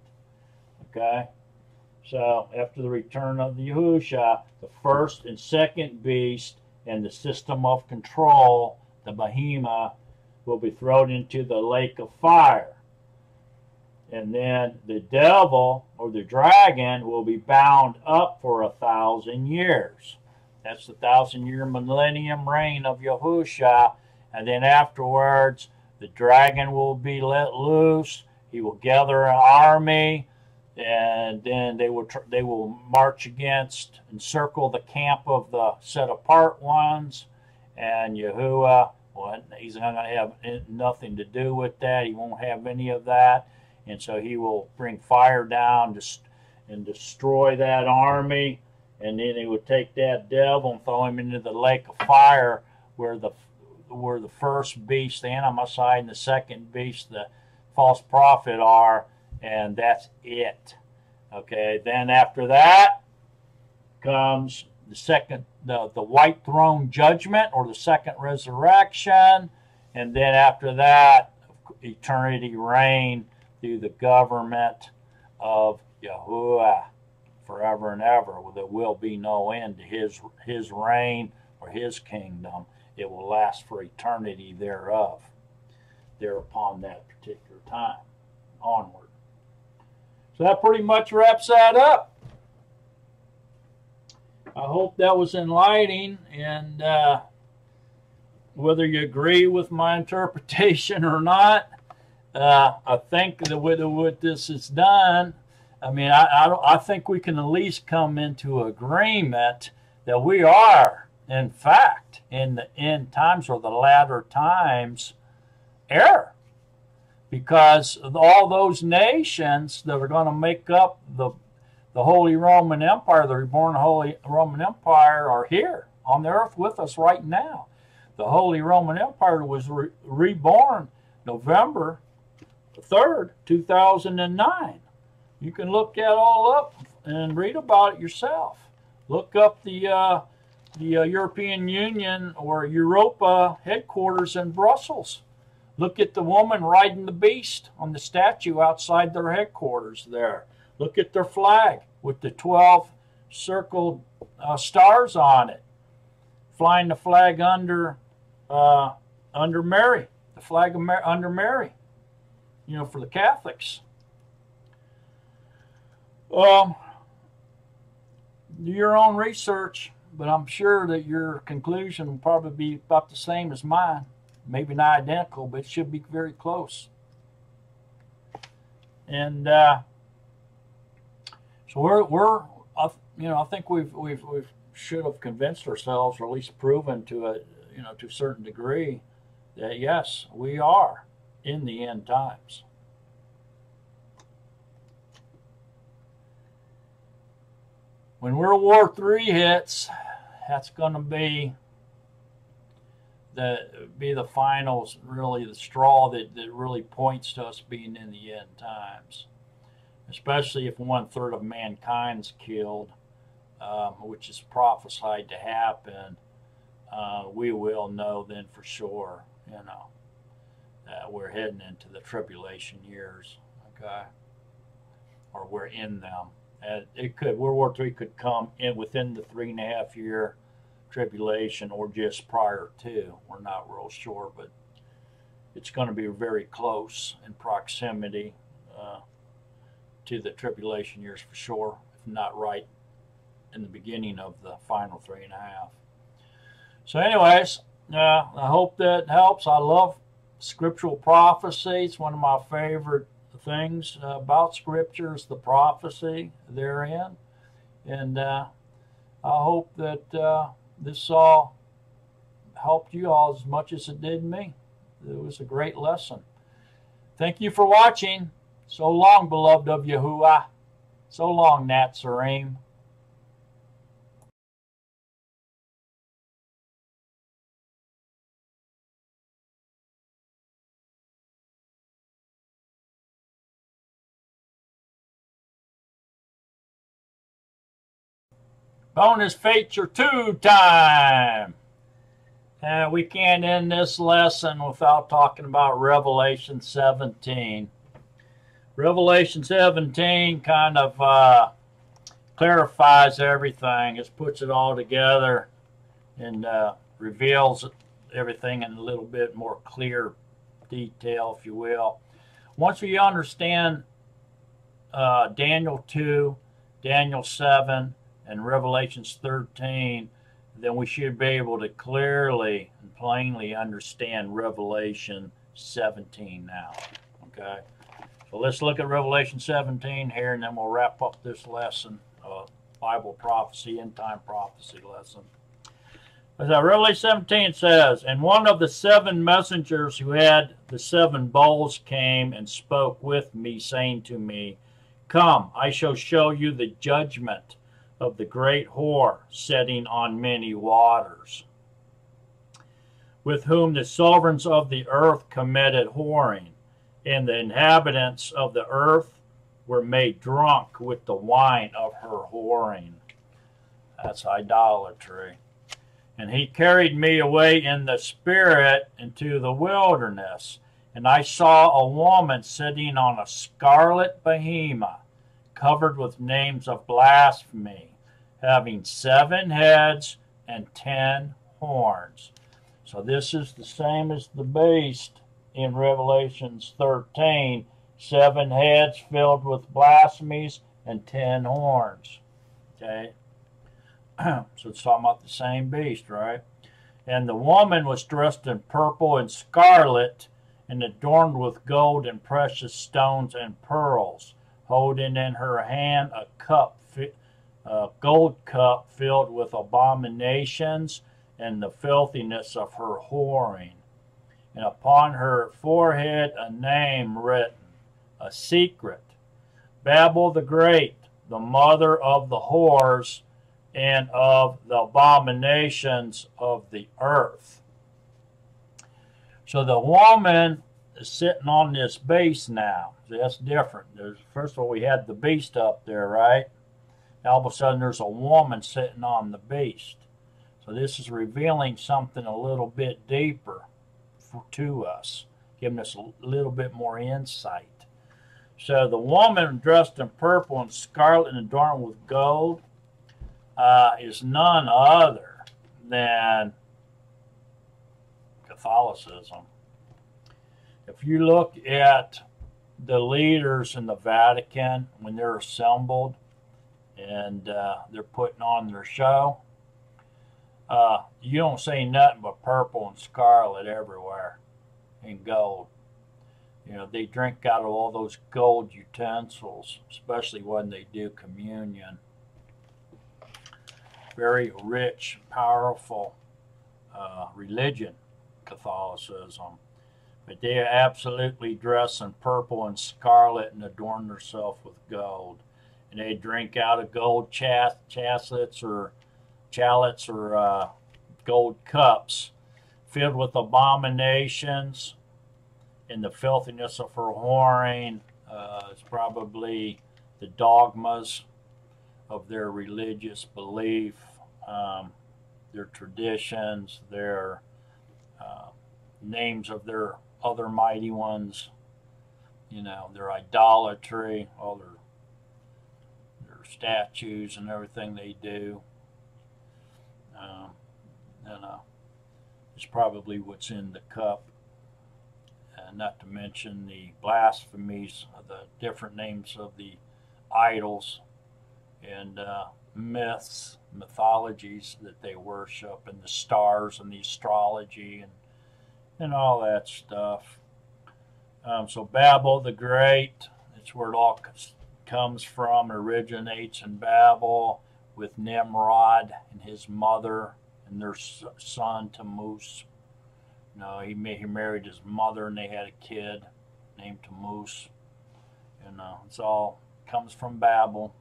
Speaker 1: Okay? So, after the return of the Yahusha, the first and second beast and the system of control, the behemoth, will be thrown into the lake of fire. And then the devil, or the dragon, will be bound up for 1,000 years. That's the 1,000-year millennium reign of Yahusha. And then afterwards, the dragon will be let loose. He will gather an army, and then they will march against and circle the camp of the set apart ones, and Yahuwah, well, he's not going to have nothing to do with that. He won't have any of that, and so he will bring fire down and destroy that army, and then he would take that devil and throw him into the lake of fire, where the first beast, the Anamosai, and the second beast, the false prophet, are, and that's it. Okay, then after that comes the white throne judgment, or the second resurrection, and then after that, eternity reign through the government of Yahuwah forever and ever. There will be no end to his reign or his kingdom. It will last for eternity thereof, thereupon that particular time onward. So that pretty much wraps that up. I hope that was enlightening, and whether you agree with my interpretation or not, I think that with what this is done, I mean, I think we can at least come into agreement that we are, in fact, in the end times, or the latter times era, because all those nations that are going to make up the Holy Roman Empire, the reborn Holy Roman Empire, are here on the earth with us right now. The Holy Roman Empire was reborn November 3rd, 2009. You can look that all up and read about it yourself. Look up the European Union or Europa headquarters in Brussels. Look at the woman riding the beast on the statue outside their headquarters there. Look at their flag with the 12 circled stars on it, flying the flag under Mary, the flag of under Mary, you know, for the Catholics. Do your own research, but I'm sure that your conclusion will probably be about the same as mine. Maybe not identical, but it should be very close. And so I think we should have convinced ourselves, or at least proven to a certain degree, that yes, we are in the end times. When World War III hits, that's going to be the finals, really the straw that really points to us being in the end times. Especially if 1/3 of mankind's killed, which is prophesied to happen, we will know then for sure, that we're heading into the tribulation years, okay? Or we're in them. World War III could come in within the 3.5 year tribulation, or just prior to. We're not real sure, but it's going to be very close in proximity to the tribulation years for sure, if not right in the beginning of the final 3.5. So anyways, I hope that helps. I love scriptural prophecy. It's one of my favorite things about Scripture, is the prophecy therein. And I hope that this all helped you all as much as it did me. It was a great lesson. Thank you for watching. So long, beloved of Yahuwah. So long, Nazarene. Bonus feature 2 time. We can't end this lesson without talking about Revelation 17. Revelation 17 kind of clarifies everything. It puts it all together and reveals everything in a little bit more clear detail, if you will. Once we understand Daniel 2, Daniel 7, and Revelations 13, then we should be able to clearly and plainly understand Revelation 17 now. Okay? So let's look at Revelation 17 here, and then we'll wrap up this lesson, Bible prophecy, end time prophecy lesson. As Revelation 17 says, and one of the 7 messengers who had the 7 bowls came and spoke with me, saying to me, Come, I shall show you the judgment of the great whore sitting on many waters, with whom the sovereigns of the earth committed whoring, and the inhabitants of the earth were made drunk with the wine of her whoring. That's idolatry. And he carried me away in the spirit into the wilderness, and I saw a woman sitting on a scarlet behemoth, covered with names of blasphemy, having 7 heads and 10 horns. So this is the same as the beast in Revelations 13, 7 heads filled with blasphemies and 10 horns. Okay? So it's talking about the same beast, right? And the woman was dressed in purple and scarlet and adorned with gold and precious stones and pearls, holding in her hand a gold cup filled with abominations and the filthiness of her whoring. And upon her forehead a name written, a secret, Babel the Great, the mother of the whores and of the abominations of the earth. So the woman is sitting on this beast now. So that's different. First of all, we had the beast up there, right? Now all of a sudden there's a woman sitting on the beast. So this is revealing something a little bit deeper to us, giving us a little bit more insight. So the woman dressed in purple and scarlet and adorned with gold is none other than Catholicism. If you look at the leaders in the Vatican when they're assembled and they're putting on their show, you don't see nothing but purple and scarlet everywhere and gold. You know, they drink out of all those gold utensils, especially when they do communion. Very rich, powerful religion, Catholicism. But they absolutely dress in purple and scarlet and adorn themselves with gold. And they drink out of gold chalices or gold cups filled with abominations and the filthiness of her whoring. It's probably the dogmas of their religious belief, their traditions, their names of their other mighty ones, you know, their idolatry, all their statues and everything they do. It's probably what's in the cup. Not to mention the blasphemies, the different names of the idols and mythologies that they worship, and the stars and the astrology and all that stuff. So Babel the Great, that's where it all comes from, originates in Babel with Nimrod and his mother and their son Tammuz. No, he married his mother and they had a kid named Tammuz. It's all comes from Babel,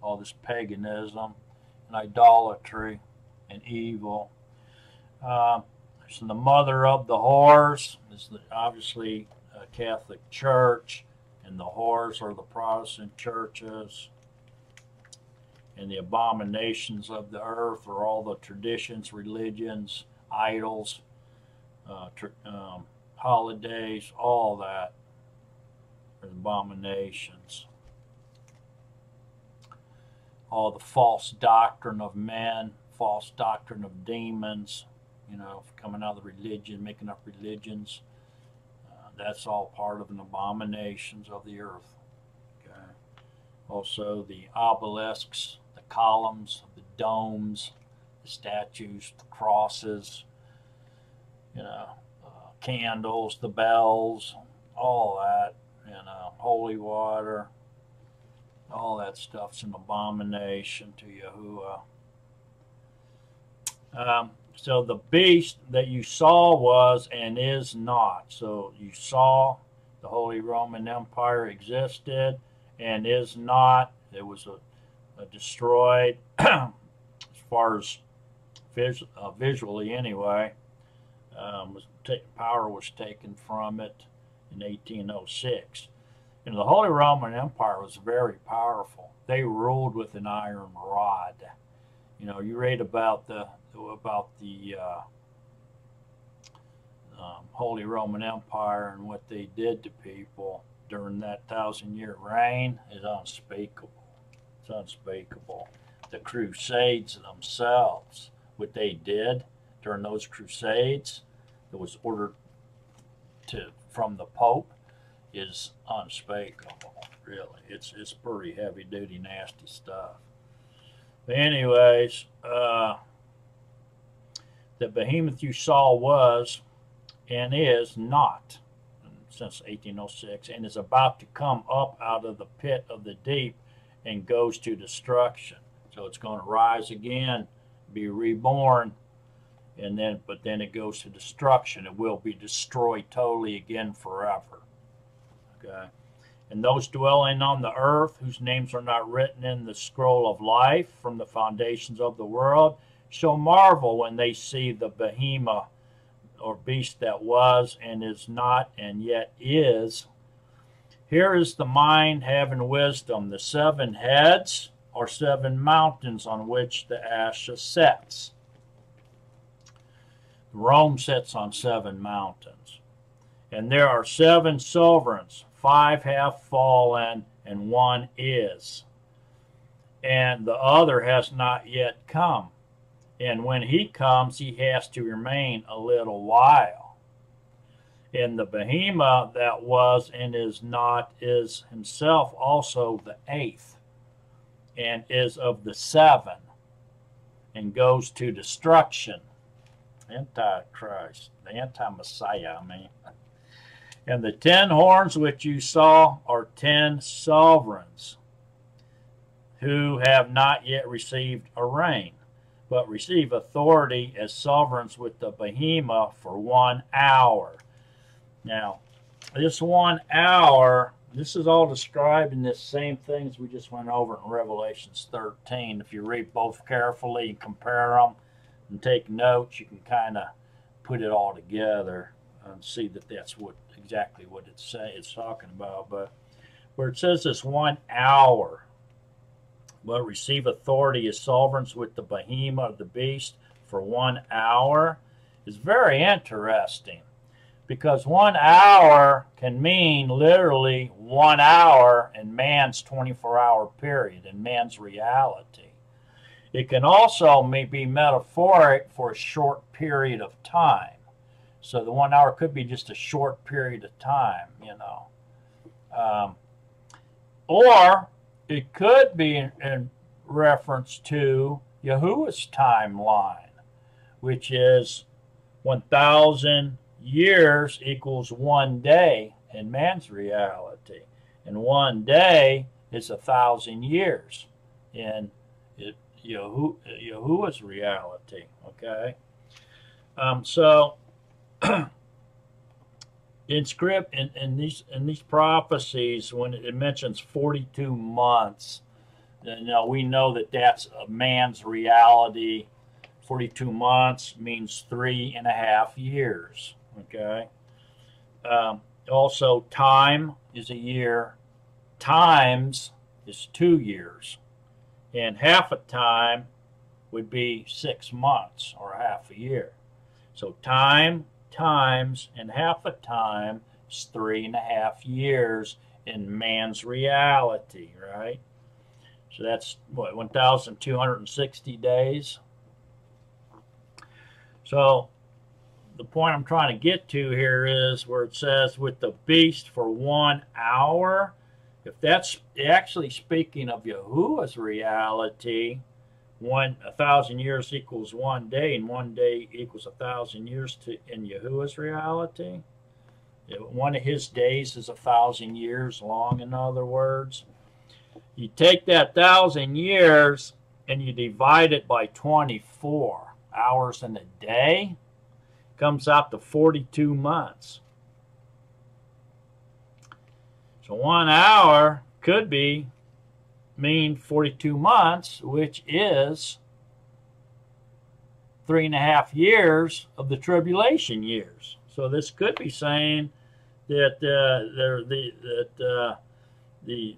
Speaker 1: all this paganism and idolatry and evil. So the mother of the whores is obviously a Catholic Church, and the whores are the Protestant churches. And the abominations of the earth are all the traditions, religions, idols, holidays, all that are abominations. All the false doctrine of men, false doctrine of demons, you know, coming out of the religion, making up religions. That's all part of the abominations of the earth. Okay. Also the obelisks, the columns, the domes, the statues, the crosses, you know, candles, the bells, all that, you holy water, all that stuff's an abomination to Yahuwah. So the beast that you saw was and is not. So you saw the Holy Roman Empire existed and is not. It was a destroyed, as far as visually anyway. Power was taken from it in 1806. And the Holy Roman Empire was very powerful. They ruled with an iron rod. You know, you read about the Holy Roman Empire and what they did to people during that 1,000-year reign is unspeakable. It's unspeakable. The Crusades themselves, what they did during those Crusades, that was ordered from the Pope, is unspeakable. Really, it's pretty heavy duty, nasty stuff. But anyways, the behemoth you saw was and is not since 1806, and is about to come up out of the pit of the deep and goes to destruction. So it's going to rise again, be reborn, and then it goes to destruction. It will be destroyed totally again forever. Okay. And those dwelling on the earth, whose names are not written in the scroll of life from the foundations of the world, shall marvel when they see the behemoth or beast that was and is not and yet is. Here is the mind having wisdom. The 7 heads are 7 mountains on which the Asha sets. Rome sits on 7 mountains. And there are 7 sovereigns. 5 have fallen, and 1 is. And the other has not yet come. And when he comes, he has to remain a little while. And the behemoth that was and is not is himself also the 8th, and is of the 7, and goes to destruction. Antichrist, the anti-Messiah, I mean. And the 10 horns which you saw are 10 sovereigns, who have not yet received a reign, but receive authority as sovereigns with the behemoth for 1 hour. Now, this 1 hour, this is all describing the same things we just went over in Revelations 13. If you read both carefully and compare them and take notes, you can kind of put it all together and see that that's exactly what it's talking about. But where it says this 1 hour, will receive authority as sovereigns with the behemoth of the beast for 1 hour, is very interesting, because 1 hour can mean literally 1 hour in man's 24-hour period, in man's reality. It can also be metaphoric for a short period of time. So the 1 hour could be just a short period of time, you know. Or it could be in reference to Yahuwah's timeline, which is 1,000 years equals 1 day in man's reality. And 1 day is 1,000 years in Yahuwah's reality. Okay? So in these prophecies, when it mentions 42 months, we know that that's a man's reality. 42 months means 3.5 years. Okay. Also, time is a year. Times is 2 years, and half a time would be 6 months or half a year. So time times and half a time is 3.5 years in man's reality, right? So that's what, 1,260 days. So the point I'm trying to get to here is where it says with the beast for 1 hour. If that's actually speaking of Yahuwah's reality, 1,000 years equals 1 day, and 1 day equals 1,000 years in Yahuwah's reality, One of his days is 1,000 years long, in other words. You take that 1,000 years and you divide it by 24 hours in a day, comes out to 42 months. So 1 hour could mean 42 months, which is 3.5 years of the tribulation years. So this could be saying that the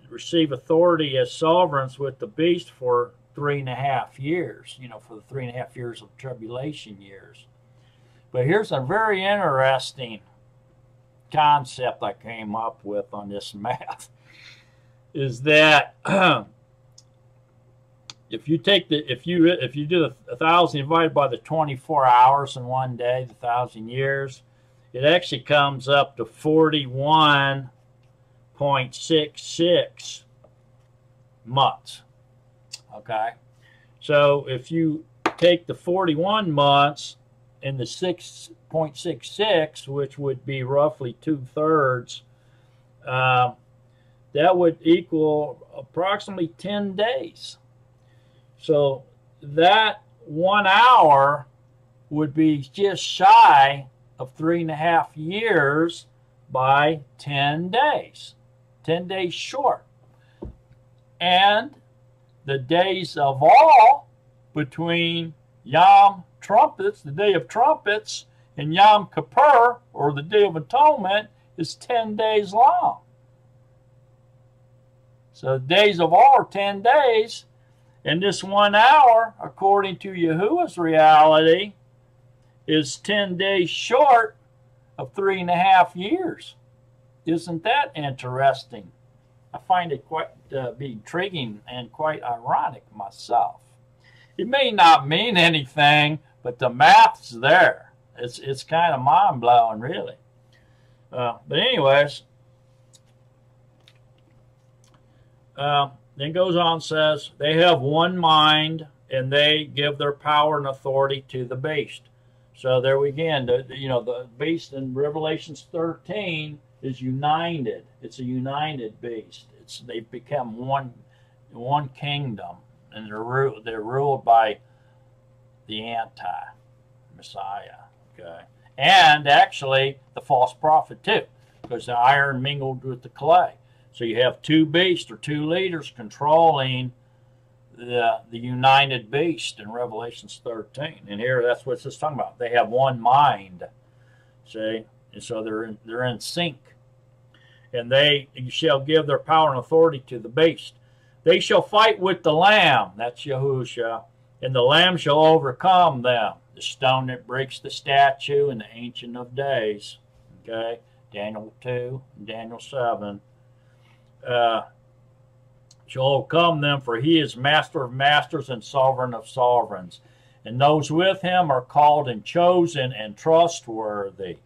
Speaker 1: receive authority as sovereigns with the beast for 3.5 years, for the 3.5 years of tribulation years. But here's a very interesting concept I came up with on this math, is that if you take if you do the 1,000 divided by the 24 hours in one day, the 1,000 years, it actually comes up to 41.66 months. Okay, so if you take the 41 months and the 6.66, which would be roughly 2/3, that would equal approximately 10 days. So that 1 hour would be just shy of 3.5 years by 10 days. 10 days short. And the days of all between Yom Trumpets, the Day of Trumpets, and Yom Kippur, or the Day of Atonement, is 10 days long. So the days of all are 10 days, and this 1 hour, according to Yahuwah's reality, is 10 days short of 3.5 years. Isn't that interesting? I find it quite be intriguing and quite ironic myself. It may not mean anything, but the math's there. It's kind of mind-blowing, really. But anyways, then goes on and says, they have one mind, and they give their power and authority to the beast. So there we again, the beast in Revelations 13 is united. It's a united beast. They've become one kingdom, and they're ruled by the anti-Messiah. Okay, and actually the false prophet too, because the iron mingled with the clay. So you have two beasts or two leaders controlling the united beast in Revelations 13. And here that's what it's talking about. They have one mind. See? And so they're in sync. And you shall give their power and authority to the beast. They shall fight with the Lamb, that's Yahusha, and the Lamb shall overcome them. The stone that breaks the statue and the Ancient of Days. Okay? Daniel 2 and Daniel 7. Shall overcome them, for he is master of masters and sovereign of sovereigns. And those with him are called and chosen and trustworthy.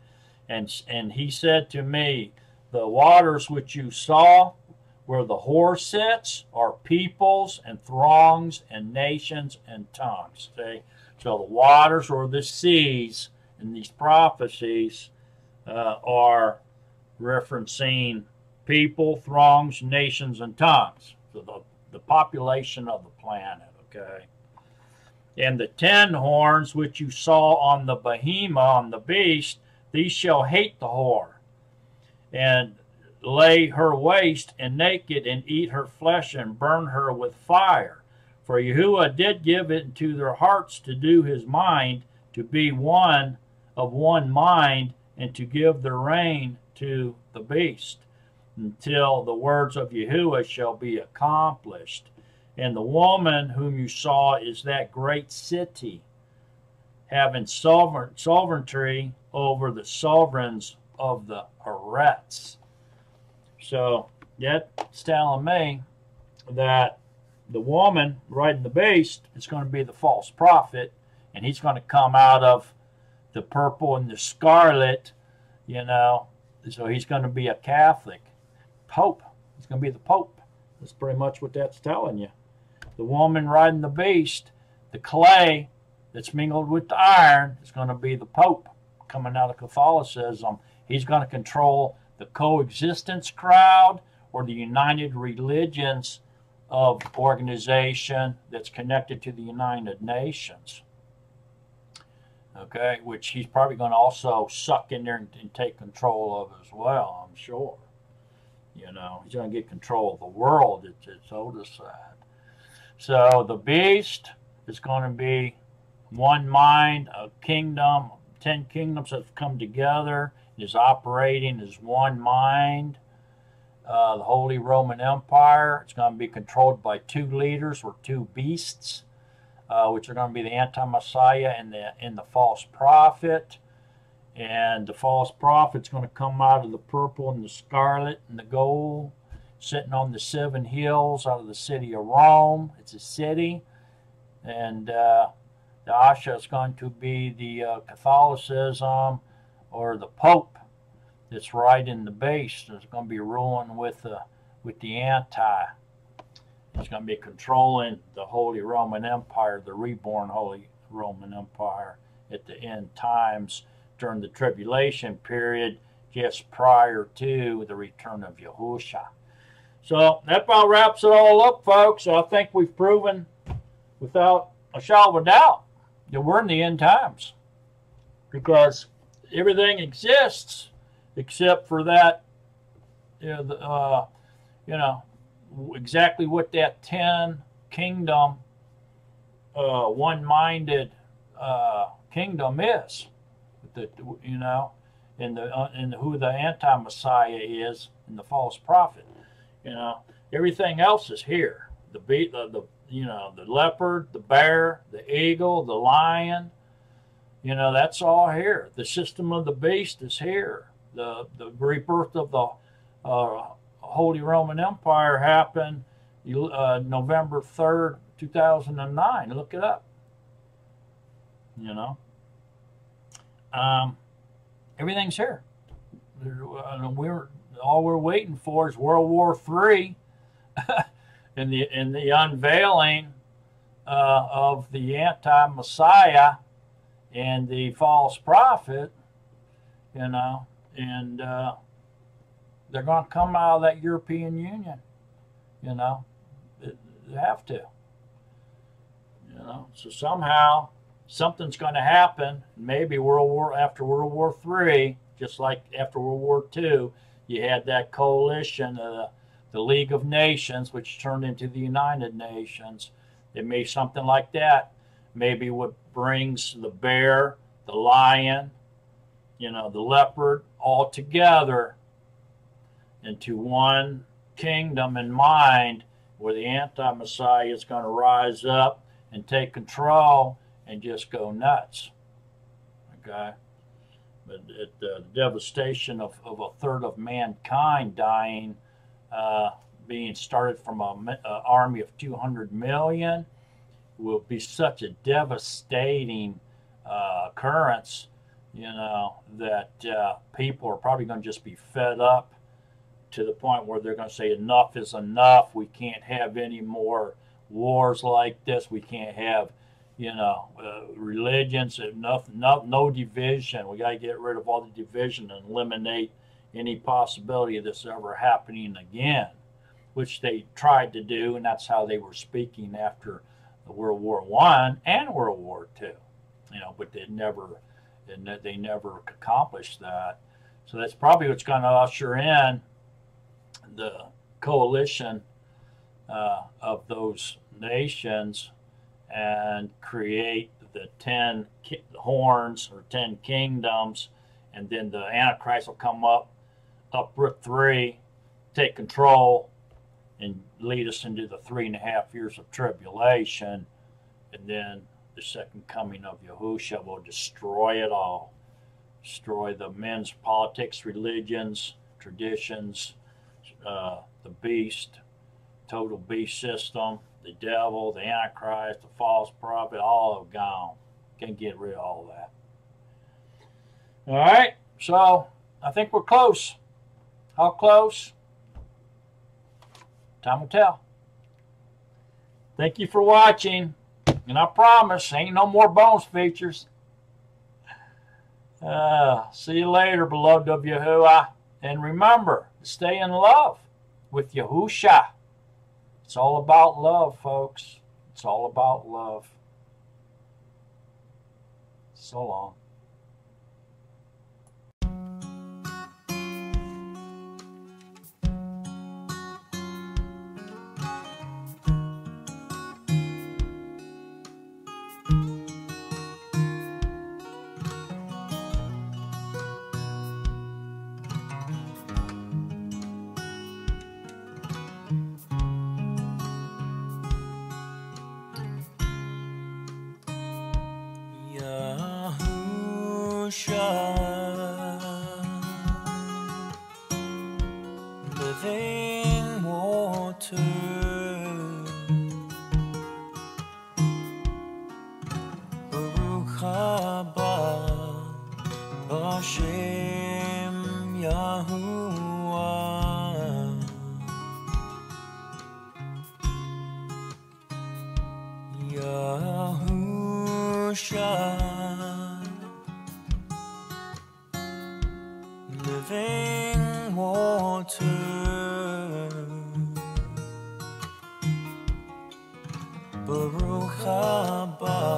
Speaker 1: And he said to me, the waters which you saw where the whore sits are peoples and throngs and nations and tongues. See? So the waters or the seas in these prophecies are referencing people, throngs, nations, and tongues. So the population of the planet, okay? And the 10 horns which you saw on the behemoth, on the beast, these shall hate the whore, and lay her waste and naked, and eat her flesh, and burn her with fire. For Yahuwah did give it into their hearts to do his mind, to be one of one mind, and to give the reign to the beast, until the words of Yahuwah shall be accomplished. And the woman whom you saw is that great city, having sovereignty over the sovereigns of the Arets. So that's telling me that the woman riding the beast is going to be the false prophet, and he's going to come out of the purple and the scarlet, so he's going to be a Catholic Pope. He's going to be the Pope. That's pretty much what that's telling you. The woman riding the beast, the clay that's mingled with the iron, is going to be the Pope coming out of Catholicism. He's going to control the coexistence crowd or the United Religions of organization that's connected to the United Nations. Okay, which he's probably going to also suck in there and take control of as well, I'm sure. You know, he's going to get control of the world. It's told us that. So the beast is going to be one mind, a kingdom, 10 kingdoms that have come together, is operating as one mind. The Holy Roman Empire, it's going to be controlled by two leaders or two beasts, which are going to be the anti-Messiah and the false prophet. And the false prophet's going to come out of the purple and the scarlet and the gold, sitting on the 7 hills out of the city of Rome. It's a city. And the Asha is going to be the Catholicism or the Pope that's right in the base. It's going to be ruling with the anti. It's going to be controlling the Holy Roman Empire, the reborn Holy Roman Empire at the end times during the tribulation period, just prior to the return of Yahusha. So that about wraps it all up, folks. I think we've proven without a shadow of a doubt that we're in the end times, because everything exists except for that, exactly what that 10 kingdom, one-minded kingdom is, and who the anti-Messiah is and the false prophet. Everything else is here. The leopard, the bear, the eagle, the lion. That's all here. The system of the beast is here. The rebirth of the Holy Roman Empire happened November 3rd, 2009. Look it up. Everything's here. All we're waiting for is World War III and the unveiling of the anti-Messiah and the false prophet, and they're going to come out of that European Union. They have to. So somehow something's going to happen. Maybe after World War III, just like after World War II, you had that coalition, the League of Nations, which turned into the United Nations. It may something like that. Maybe what brings the bear, the lion, the leopard all together into one kingdom in mind, where the anti-Messiah is going to rise up and take control and just go nuts. Okay? But the devastation of a third of mankind dying, being started from an army of 200 million, will be such a devastating occurrence, that people are probably going to just be fed up to the point where they're going to say enough is enough. We can't have any more wars like this. We can't have, religions, no division. We got to get rid of all the division and eliminate any possibility of this ever happening again, which they tried to do, and that's how they were speaking after World War I and World War II. But they never accomplished that. So that's probably what's going to usher in the coalition of those nations and create the 10 horns or 10 kingdoms, and then the Antichrist will come up Route 3, take control, and lead us into the 3.5 years of tribulation, and then the second coming of Yahushua will destroy it all. Destroy the men's politics, religions, traditions, the beast, total beast system, the devil, the Antichrist, the false prophet, all have gone. Can't get rid of all that. All right, so I think we're close. How close? Time will tell. Thank you for watching, and I promise ain't no more bonus features. See you later, beloved of Yahuwah. And remember, stay in love with Yahusha. It's all about love, folks. It's all about love. So long.
Speaker 2: Living water, Baruch haba b'Shem Yahuwah. Yahusha, living water, Baruch haba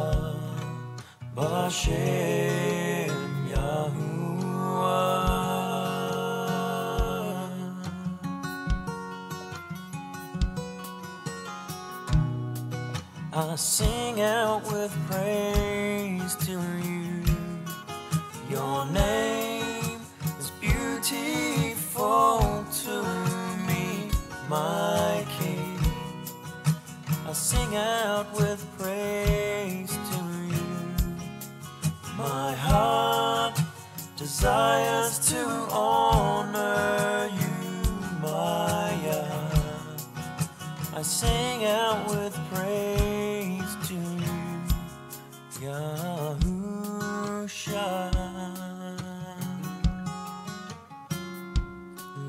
Speaker 2: b'Shem Yahuwah. I sing out with praise to you. Your name is beautiful to me, my King. I sing out with praise to you. My heart desires to honor you, my Yah. I sing out with praise to you, Yahusha.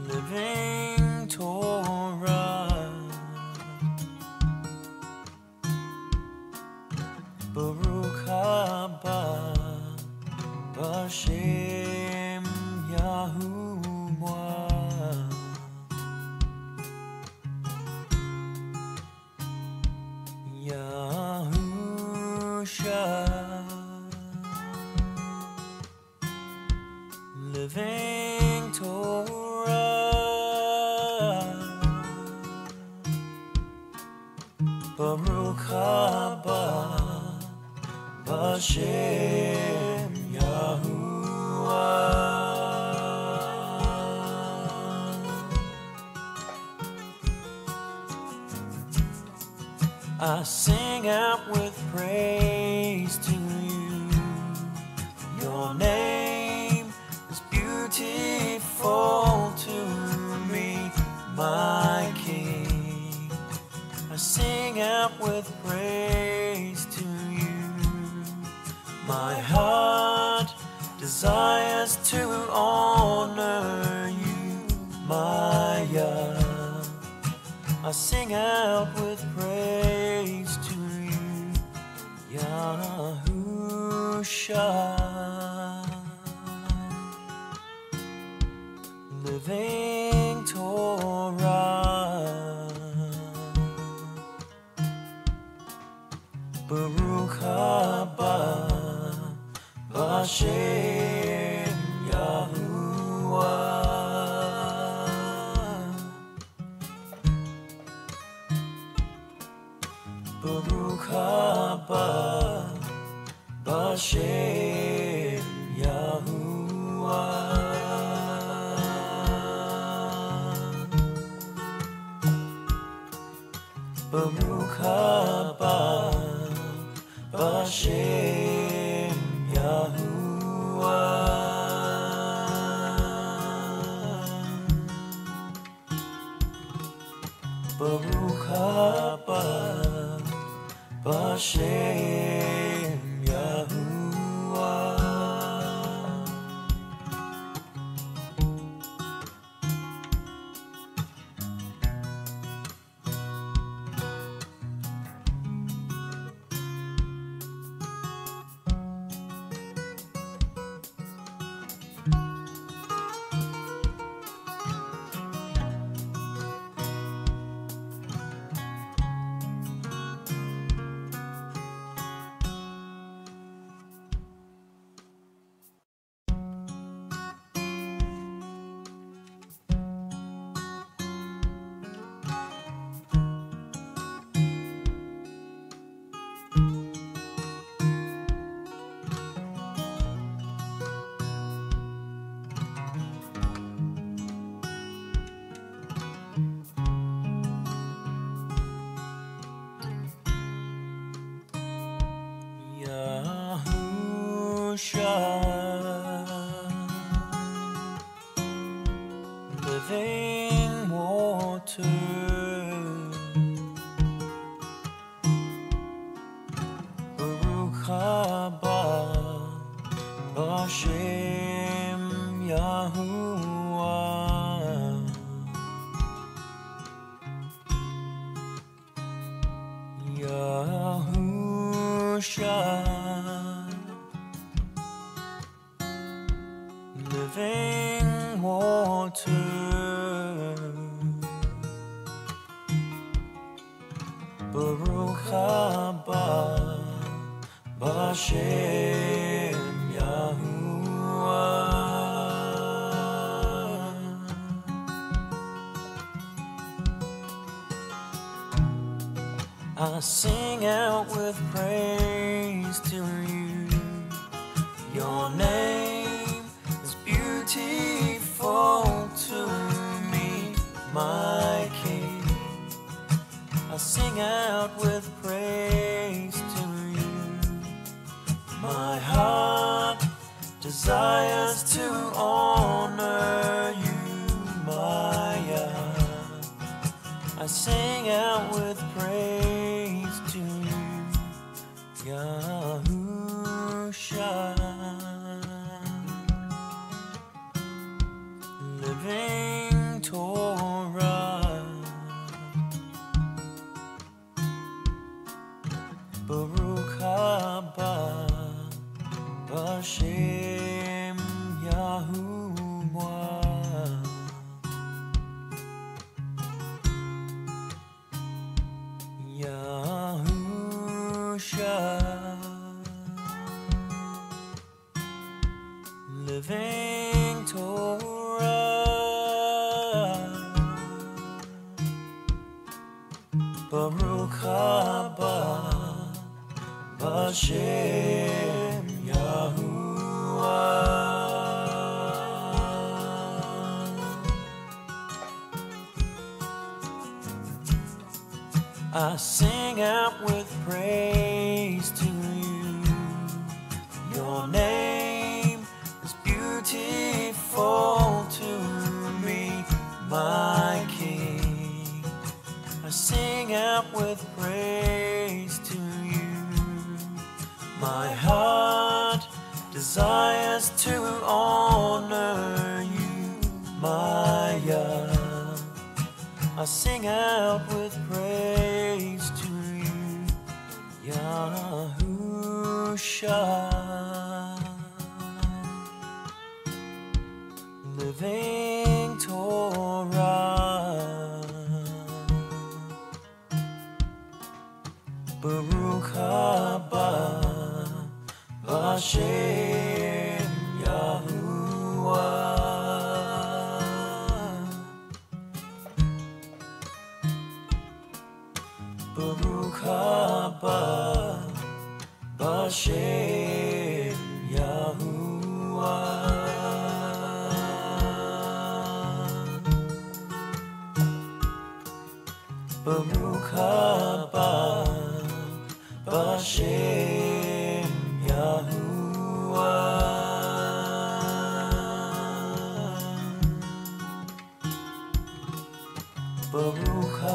Speaker 2: Living Torah, Baruch haba b'Shem Yahuwah. Yahusha, living Torah, Baruch haba b'Shem Yahuwah. I sing out with praise to you. Your name is beautiful to me, my King. I sing out with praise to you. My heart desires to honor you, my Yah. I sing out with praise to you, Yahusha. Living Torah, Baruch haba b'Shem Yahuwah. Baruch haba b'Shem Yahuwah. Baruch haba b'Shem Yahuwah. Baruch haba b'Shem Yahuwah. living water. Baruch haba b'Shem Yahuwah. Yahusha, living water. Baruch haba b'Shem Yahuwah. I sing out with praise to you. Your name is beautiful to me, my King. I sing out with praise to you. My heart desires to honor you, my God. I sing out with praise to you, Yahusha, living Torah. Baruch haba b'Shem Yahuwah. Yahusha, living Torah. Baruch haba b'Shem Yahuwah. I sing out with praise to you. Your name is beautiful to me, my King. I sing out with praise to you. My heart desires to honor you, my God. I sing out with praise to you, Yahusha, living Torah. Baruch haba b'Shem Yahuwah. Baruch haba b'Shem